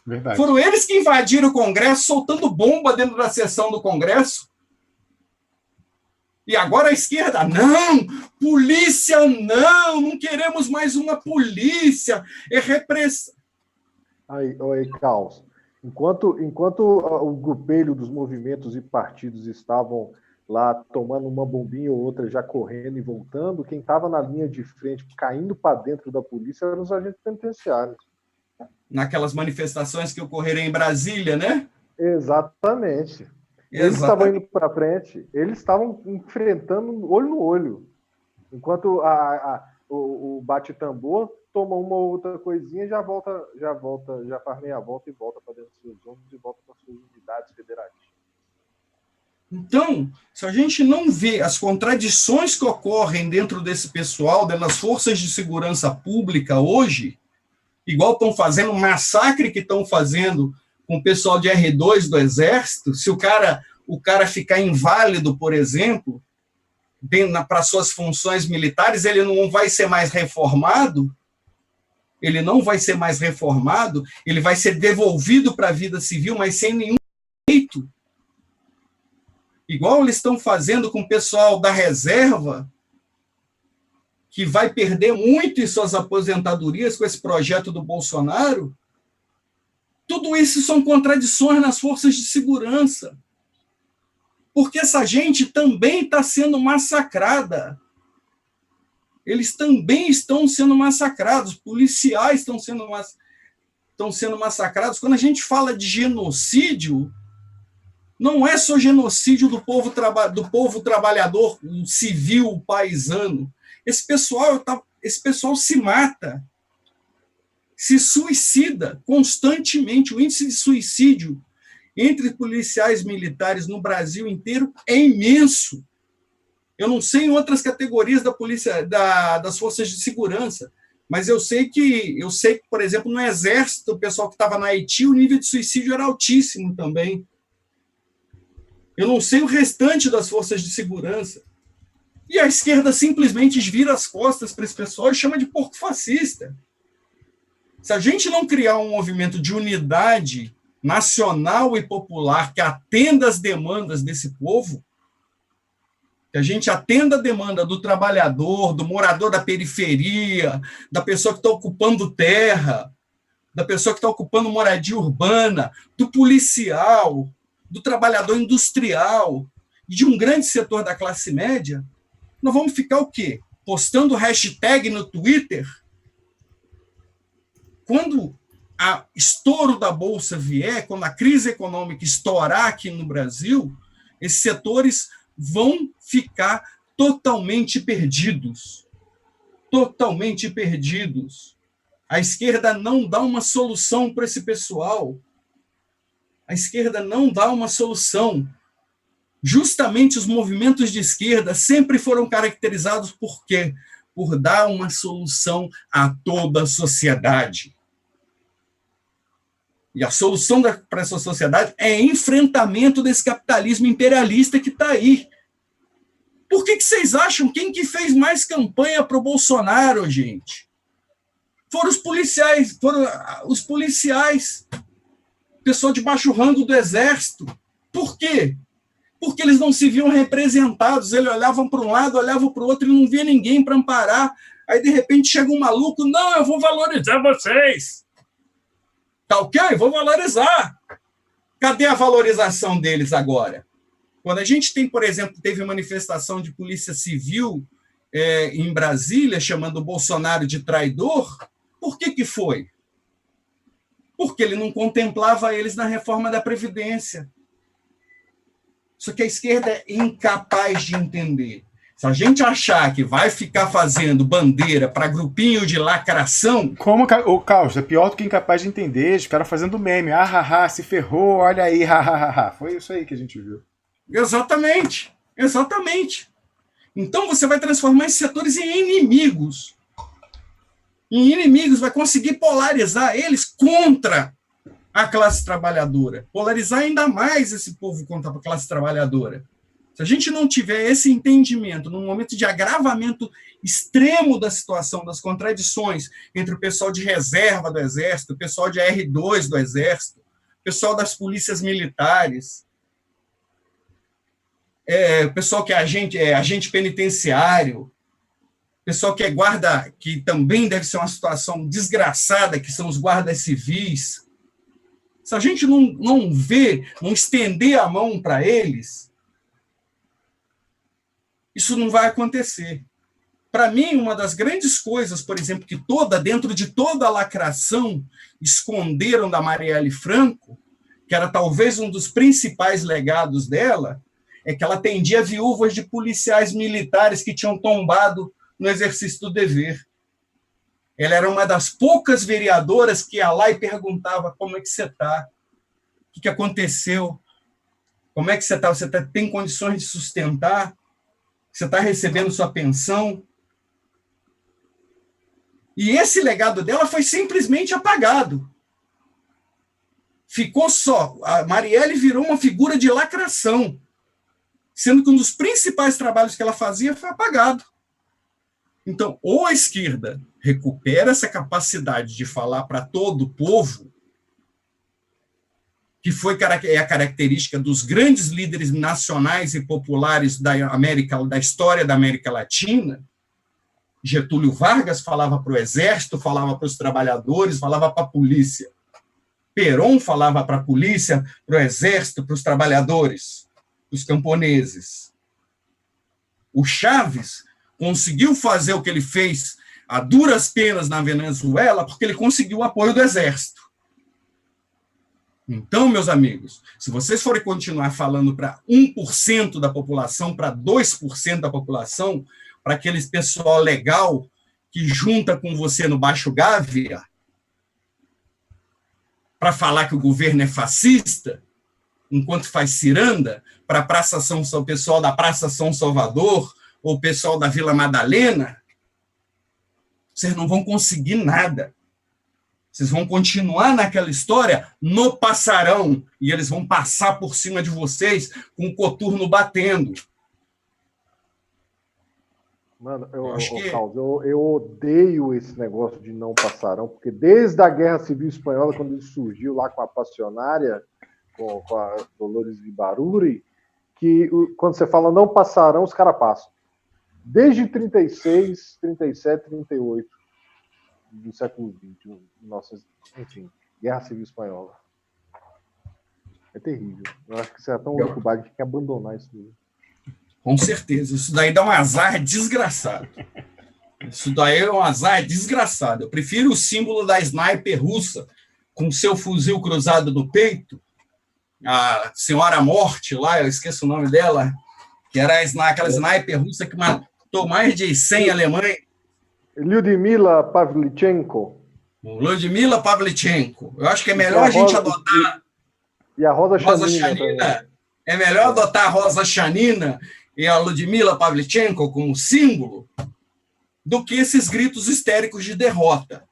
Verdade. Foram eles que invadiram o Congresso, soltando bomba dentro da sessão do Congresso. E agora a esquerda, não, polícia não queremos mais uma polícia, é repressão. Aí, Carlos, enquanto o grupelho dos movimentos e partidos estavam lá tomando uma bombinha ou outra, já correndo e voltando, quem estava na linha de frente, caindo para dentro da polícia, eram os agentes penitenciários. Naquelas manifestações que ocorreram em Brasília, né? Exatamente. Eles estavam indo para frente, eles estavam enfrentando olho no olho. Enquanto o bate-tambor toma uma ou outra coisinha, já faz meia volta e volta para dentro dos seus ônibus e volta para suas unidades federativas. Então, se a gente não vê as contradições que ocorrem dentro desse pessoal, das forças de segurança pública hoje, igual estão fazendo um massacre que estão fazendo com o pessoal de R2 do Exército, se o cara ficar inválido, por exemplo, para suas funções militares, ele não vai ser mais reformado, ele vai ser devolvido para a vida civil, mas sem nenhum direito. Igual eles estão fazendo com o pessoal da reserva, que vai perder muito em suas aposentadorias com esse projeto do Bolsonaro. Tudo isso são contradições nas forças de segurança. Porque essa gente também está sendo massacrada. eles também estão sendo massacrados, policiais estão sendo massacrados. Quando a gente fala de genocídio, não é só genocídio do povo trabalhador, o civil, o paisano. Esse pessoal se mata, se suicida constantemente. O índice de suicídio entre policiais militares no Brasil inteiro é imenso. Eu não sei em outras categorias da polícia, das forças de segurança, mas eu sei que, por exemplo, no Exército, o pessoal que estava no Haiti, o nível de suicídio era altíssimo também. Eu não sei o restante das forças de segurança. E a esquerda simplesmente vira as costas para esse pessoal e chama de porco fascista. Se a gente não criar um movimento de unidade nacional e popular que atenda às demandas desse povo, que a gente atenda a demanda do trabalhador, do morador da periferia, da pessoa que está ocupando terra, da pessoa que está ocupando moradia urbana, do policial, do trabalhador industrial e de um grande setor da classe média, nós vamos ficar o quê? Postando hashtag no Twitter? Quando o estouro da Bolsa vier, quando a crise econômica estourar aqui no Brasil, esses setores vão ficar totalmente perdidos. Totalmente perdidos. A esquerda não dá uma solução para esse pessoal. A esquerda não dá uma solução. Justamente os movimentos de esquerda sempre foram caracterizados por quê? Por dar uma solução a toda a sociedade. E a solução para essa sociedade é enfrentamento desse capitalismo imperialista que está aí. Por que vocês acham quem que fez mais campanha para o Bolsonaro, gente? Foram os policiais, pessoal de baixo rango do Exército. Por quê? Porque eles não se viam representados, eles olhavam para um lado, olhavam para o outro e não via ninguém para amparar. Aí, de repente, chega um maluco, não, eu vou valorizar vocês. Tá ok? Vou valorizar. Cadê a valorização deles agora? Quando a gente tem, por exemplo, teve manifestação de polícia civil em Brasília, chamando o Bolsonaro de traidor, por que foi? Porque ele não contemplava eles na reforma da Previdência. Isso que a esquerda é incapaz de entender. Se a gente achar que vai ficar fazendo bandeira para grupinho de lacração... Como o Carlos, é pior do que incapaz de entender, os caras fazendo meme. Se ferrou, olha aí, Foi isso aí que a gente viu. Exatamente, exatamente. Então você vai transformar esses setores em inimigos. Em inimigos, vai conseguir polarizar eles contra a classe trabalhadora. Polarizar ainda mais esse povo contra a classe trabalhadora. Se a gente não tiver esse entendimento, num momento de agravamento extremo da situação, das contradições entre o pessoal de reserva do Exército, o pessoal de R2 do Exército, o pessoal das polícias militares, o pessoal que é agente penitenciário, o pessoal que é guarda, que também deve ser uma situação desgraçada, que são os guardas civis. Se a gente não ver, não estender a mão para eles, isso não vai acontecer. Para mim, uma das grandes coisas, por exemplo, que dentro de toda a lacração esconderam da Marielle Franco, que era talvez um dos principais legados dela, é que ela atendia viúvas de policiais militares que tinham tombado no exercício do dever. Ela era uma das poucas vereadoras que ia lá e perguntava como é que você está, o que aconteceu, como é que você está, tem condições de sustentar, você está recebendo sua pensão. E esse legado dela foi simplesmente apagado. Ficou só. A Marielle virou uma figura de lacração, sendo que um dos principais trabalhos que ela fazia foi apagado. Então, ou a esquerda recupera essa capacidade de falar para todo o povo, que é a característica dos grandes líderes nacionais e populares da história da América Latina. Getúlio Vargas falava para o exército, falava para os trabalhadores, falava para a polícia. Perón falava para a polícia, para o exército, para os trabalhadores, para os camponeses. O Chaves, conseguiu fazer o que ele fez a duras penas na Venezuela porque ele conseguiu o apoio do exército. Então, meus amigos, se vocês forem continuar falando para 1% da população, para 2% da população, para aqueles pessoal legal que junta com você no Baixo Gávea, para falar que o governo é fascista, enquanto faz ciranda, para o pessoal da Praça São Salvador, ou o pessoal da Vila Madalena, vocês não vão conseguir nada. Vocês vão continuar naquela história, no passarão, e eles vão passar por cima de vocês com o coturno batendo. Mano, eu odeio esse negócio de não passarão, porque desde a Guerra Civil Espanhola, quando ele surgiu lá com a Passionária, com a Dolores Ibarruri, que quando você fala não passarão, os caras passam. Desde 36, 37, 38 do século XX, enfim, Guerra Civil Espanhola. É terrível. Eu acho que você é tão ocupado que tem que abandonar isso mesmo. Com certeza. Isso daí dá um azar desgraçado. Isso daí é um azar desgraçado. Eu prefiro o símbolo da sniper russa, com seu fuzil cruzado no peito, a Senhora Morte lá, eu esqueço o nome dela, que era aquela sniper russa que matou mais de 100 alemães. Lyudmila Pavlichenko. Lyudmila Pavlichenko. Eu acho que é melhor a gente adotar... E a Rosa Chanina. É melhor adotar a Rosa Chanina e a Lyudmila Pavlichenko como símbolo do que esses gritos histéricos de derrota.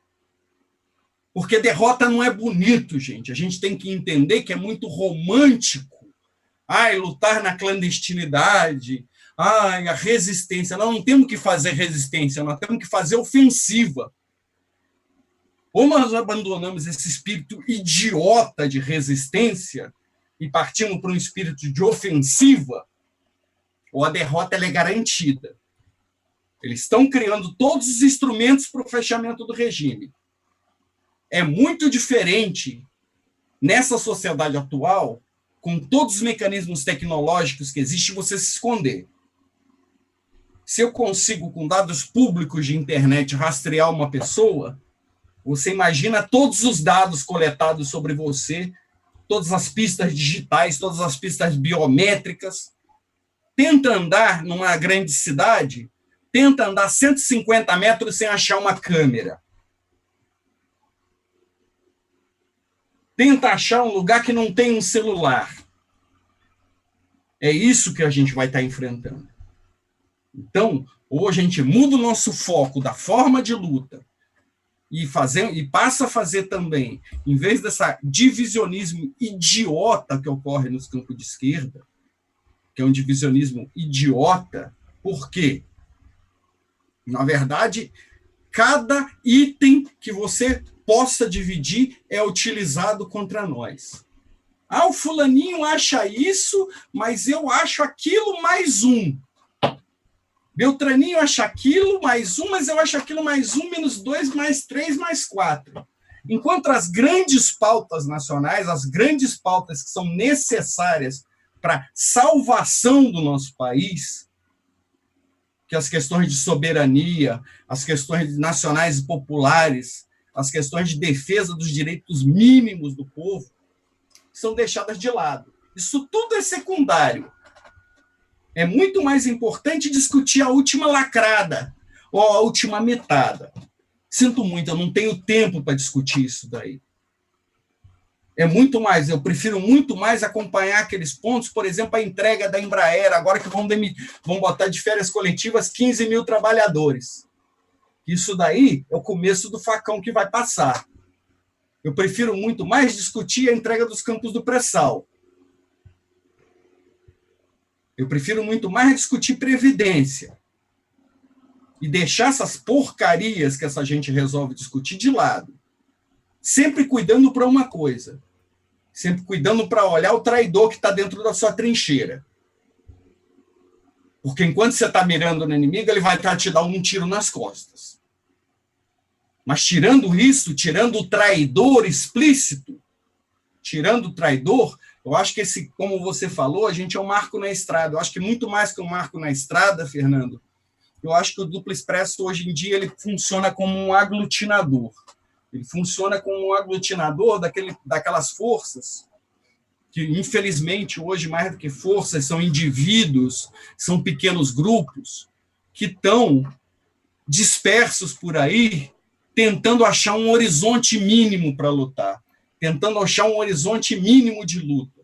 Porque derrota não é bonito, gente. A gente tem que entender que é muito romântico. Lutar na clandestinidade. A resistência. Nós não temos que fazer resistência, nós temos que fazer ofensiva. Ou nós abandonamos esse espírito idiota de resistência e partimos para um espírito de ofensiva, ou a derrota ela é garantida. Eles estão criando todos os instrumentos para o fechamento do regime. É muito diferente, nessa sociedade atual, com todos os mecanismos tecnológicos que existem, você se esconder. Se eu consigo, com dados públicos de internet, rastrear uma pessoa, você imagina todos os dados coletados sobre você, todas as pistas digitais, todas as pistas biométricas. Tenta andar numa grande cidade, tenta andar 150 metros sem achar uma câmera. Tenta achar um lugar que não tem um celular. É isso que a gente vai estar enfrentando. Então, ou a gente muda o nosso foco da forma de luta e passa a fazer também, em vez dessa divisionismo idiota que ocorre nos campos de esquerda, que é um divisionismo idiota, por quê? Na verdade, cada item que você possa dividir é utilizado contra nós. O fulaninho acha isso, mas eu acho aquilo mais um. Beltraninho acha aquilo mais um, mas eu acho aquilo mais um, menos dois, mais três, mais quatro. Enquanto as grandes pautas nacionais, as grandes pautas que são necessárias para salvação do nosso país, que as questões de soberania, as questões nacionais e populares, as questões de defesa dos direitos mínimos do povo, são deixadas de lado. Isso tudo é secundário. É muito mais importante discutir a última lacrada ou a última metada. Sinto muito, eu não tenho tempo para discutir isso daí. Eu prefiro muito mais acompanhar aqueles pontos, por exemplo, a entrega da Embraer, agora que vão botar de férias coletivas 15 mil trabalhadores. Isso daí é o começo do facão que vai passar. Eu prefiro muito mais discutir a entrega dos campos do pré-sal. Eu prefiro muito mais discutir previdência e deixar essas porcarias que essa gente resolve discutir de lado, sempre cuidando para uma coisa, sempre cuidando para olhar o traidor que está dentro da sua trincheira. Porque enquanto você está mirando no inimigo, ele vai te dar um tiro nas costas. Mas tirando isso, tirando o traidor explícito, tirando o traidor, eu acho que como você falou, a gente é um marco na estrada. Eu acho que muito mais que um marco na estrada, Fernando, Eu acho que o Duplo Expresso, hoje em dia, ele funciona como um aglutinador. Ele funciona como um aglutinador daquelas forças que, infelizmente, hoje, mais do que forças, são indivíduos, são pequenos grupos que estão dispersos por aí, tentando achar um horizonte mínimo para lutar, tentando achar um horizonte mínimo de luta.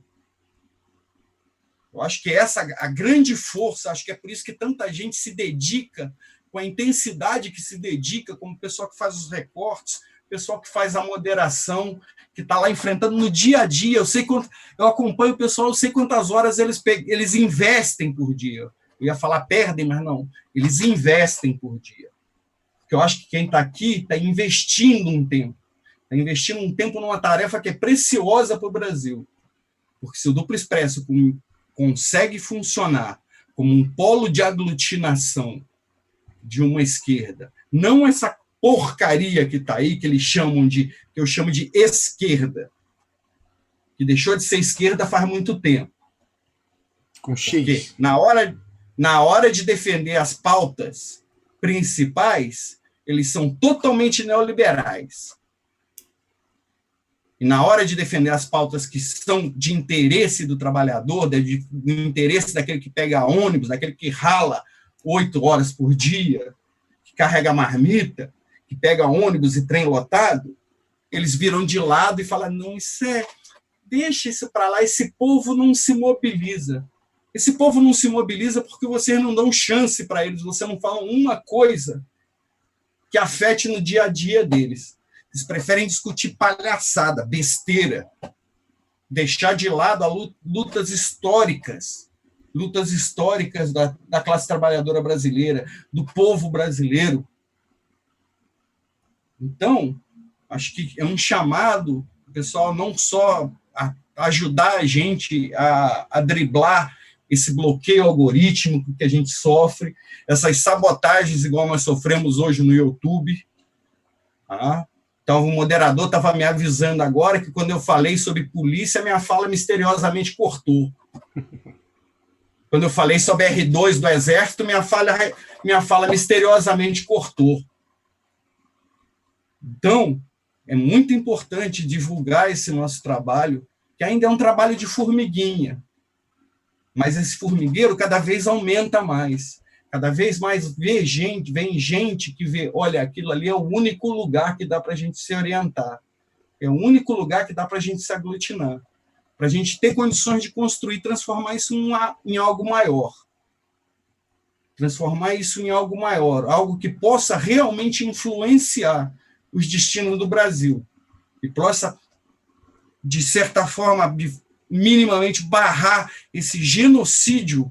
Eu acho que essa a grande força, acho que é por isso que tanta gente se dedica, com a intensidade que se dedica, como o pessoal que faz os recortes, o pessoal que faz a moderação, que está lá enfrentando no dia a dia. Eu acompanho o pessoal, eu sei quantas horas eles investem por dia. Eu ia falar perdem, mas não. Eles investem por dia. Porque eu acho que quem está aqui está investindo um tempo. Está investindo um tempo numa tarefa que é preciosa para o Brasil. Porque se o Duplo Expresso consegue funcionar como um polo de aglutinação de uma esquerda, não essa porcaria que está aí, que eu chamo de esquerda, que deixou de ser esquerda faz muito tempo. Com X. Porque na hora de defender as pautas principais, eles são totalmente neoliberais. E na hora de defender as pautas que são de interesse do trabalhador, do interesse daquele que pega ônibus, daquele que rala 8 horas por dia, que carrega marmita, que pega ônibus e trem lotado, eles viram de lado e falam, não, deixa isso para lá, esse povo não se mobiliza. Esse povo não se mobiliza porque vocês não dão chance para eles, vocês não falam uma coisa que afete no dia a dia deles. Eles preferem discutir palhaçada, besteira, deixar de lado lutas históricas da classe trabalhadora brasileira, do povo brasileiro. Então, acho que é um chamado, pessoal, não só a ajudar a gente a driblar esse bloqueio algorítmico que a gente sofre, essas sabotagens igual nós sofremos hoje no YouTube. Tá? Então, o moderador estava me avisando agora que quando eu falei sobre polícia, minha fala misteriosamente cortou. Quando eu falei sobre R2 do Exército, minha fala misteriosamente cortou. Então, é muito importante divulgar esse nosso trabalho, que ainda é um trabalho de formiguinha. Mas esse formigueiro cada vez aumenta mais. Cada vem gente que vê, olha, aquilo ali é o único lugar que dá para a gente se orientar. É o único lugar que dá para a gente se aglutinar. Para a gente ter condições de construir, transformar isso em algo maior. Transformar isso em algo maior, algo que possa realmente influenciar os destinos do Brasil. E possa, de certa forma, minimamente barrar esse genocídio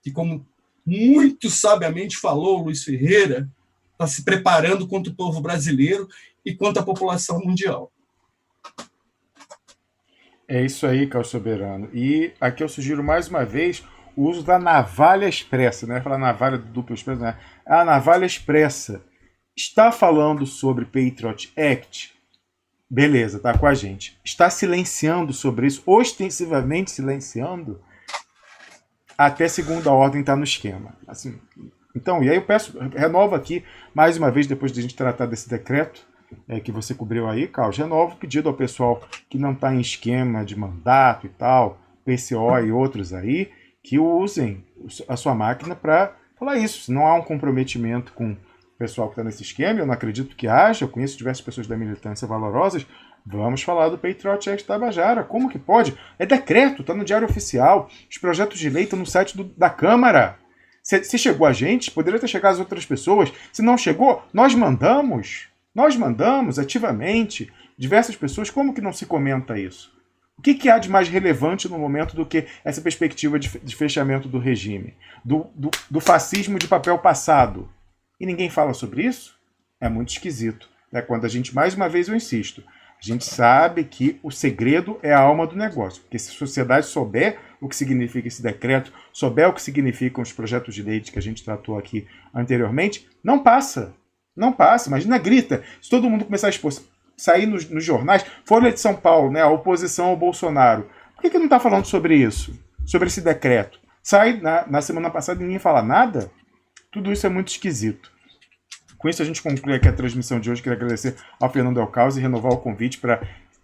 que, como muito sabiamente falou Luiz Ferreira, está se preparando contra o povo brasileiro e contra a população mundial. É isso aí, Carlos Soberano. E aqui eu sugiro mais uma vez o uso da navalha expressa, não é falar navalha do duplo expresso, né? A navalha expressa. Está falando sobre Patriot Act? Beleza, tá com a gente. Está silenciando sobre isso, ostensivamente silenciando? Até segunda ordem está no esquema. Assim, então, e aí eu renovo aqui, mais uma vez, depois de a gente tratar desse decreto que você cobriu aí, Carlos, renovo o pedido ao pessoal que não está em esquema de mandato e tal, PCO e outros aí, que usem a sua máquina para falar isso. Se não há um comprometimento com o pessoal que está nesse esquema, eu não acredito que haja, eu conheço diversas pessoas da militância valorosas, vamos falar do Patriot Act Tabajara. Como que pode? É decreto, está no Diário Oficial. Os projetos de lei estão no site da Câmara. Se chegou a gente, poderia ter chegado às outras pessoas. Se não chegou, nós mandamos. Nós mandamos ativamente. Diversas pessoas, como que não se comenta isso? O que há de mais relevante no momento do que essa perspectiva de fechamento do regime? Do fascismo de papel passado? E ninguém fala sobre isso? É muito esquisito. É quando a gente, mais uma vez eu insisto, a gente sabe que o segredo é a alma do negócio, porque se a sociedade souber o que significa esse decreto, souber o que significam os projetos de lei que a gente tratou aqui anteriormente, não passa. Não passa. Imagina, grita. Se todo mundo começar a sair nos jornais, Folha de São Paulo, né, a oposição ao Bolsonaro, por que não está falando sobre isso? Sobre esse decreto? Sai na semana passada e ninguém fala nada? Tudo isso é muito esquisito. Com isso a gente conclui aqui a transmissão de hoje. Queria agradecer ao Fernando Elcausi e renovar o convite para,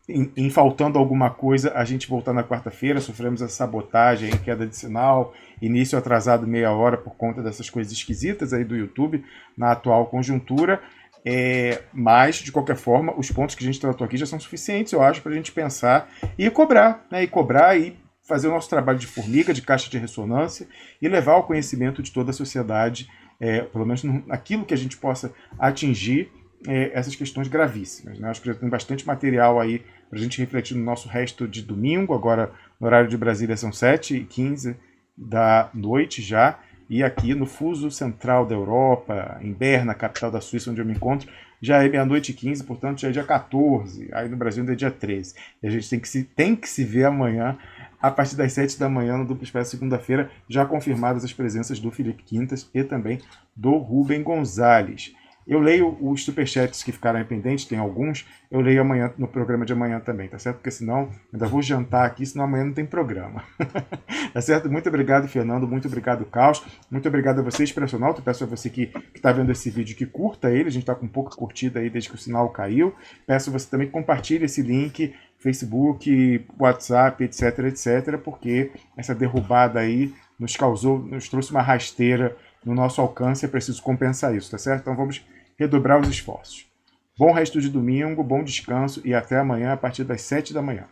em faltando alguma coisa, a gente voltar na quarta-feira. Sofremos a sabotagem, queda de sinal, início atrasado meia hora por conta dessas coisas esquisitas aí do YouTube na atual conjuntura. Mas, de qualquer forma, os pontos que a gente tratou aqui já são suficientes, eu acho, para a gente pensar e cobrar, né? E fazer o nosso trabalho de formiga, de caixa de ressonância, e levar ao conhecimento de toda a sociedade, pelo menos naquilo que a gente possa atingir, essas questões gravíssimas, né? Acho que já tem bastante material aí para a gente refletir no nosso resto de domingo. Agora, no horário de Brasília, são 7h15 da noite já, e aqui no fuso central da Europa, em Berna, capital da Suíça, onde eu me encontro, já é 00h15, portanto já é dia 14, aí no Brasil ainda é dia 13. E a gente tem que se ver amanhã, a partir das 7 da manhã, no Duplo Expresso, segunda-feira, já confirmadas as presenças do Felipe Quintas e também do Rubem Gonzalez. Eu leio os superchats que ficaram pendentes, tem alguns, eu leio amanhã no programa de amanhã também, tá certo? Porque senão, ainda vou jantar aqui, senão amanhã não tem programa. Tá certo? Muito obrigado, Fernando, muito obrigado, Caos, muito obrigado a você, Expressionauta. Peço a você que está vendo esse vídeo que curta ele, a gente está com pouca curtida aí desde que o sinal caiu. Peço a você também que compartilhe esse link, Facebook, WhatsApp, etc, etc, porque essa derrubada aí nos trouxe uma rasteira no nosso alcance, é preciso compensar isso, tá certo? Então vamos redobrar os esforços. Bom resto de domingo, bom descanso e até amanhã a partir das 7 da manhã.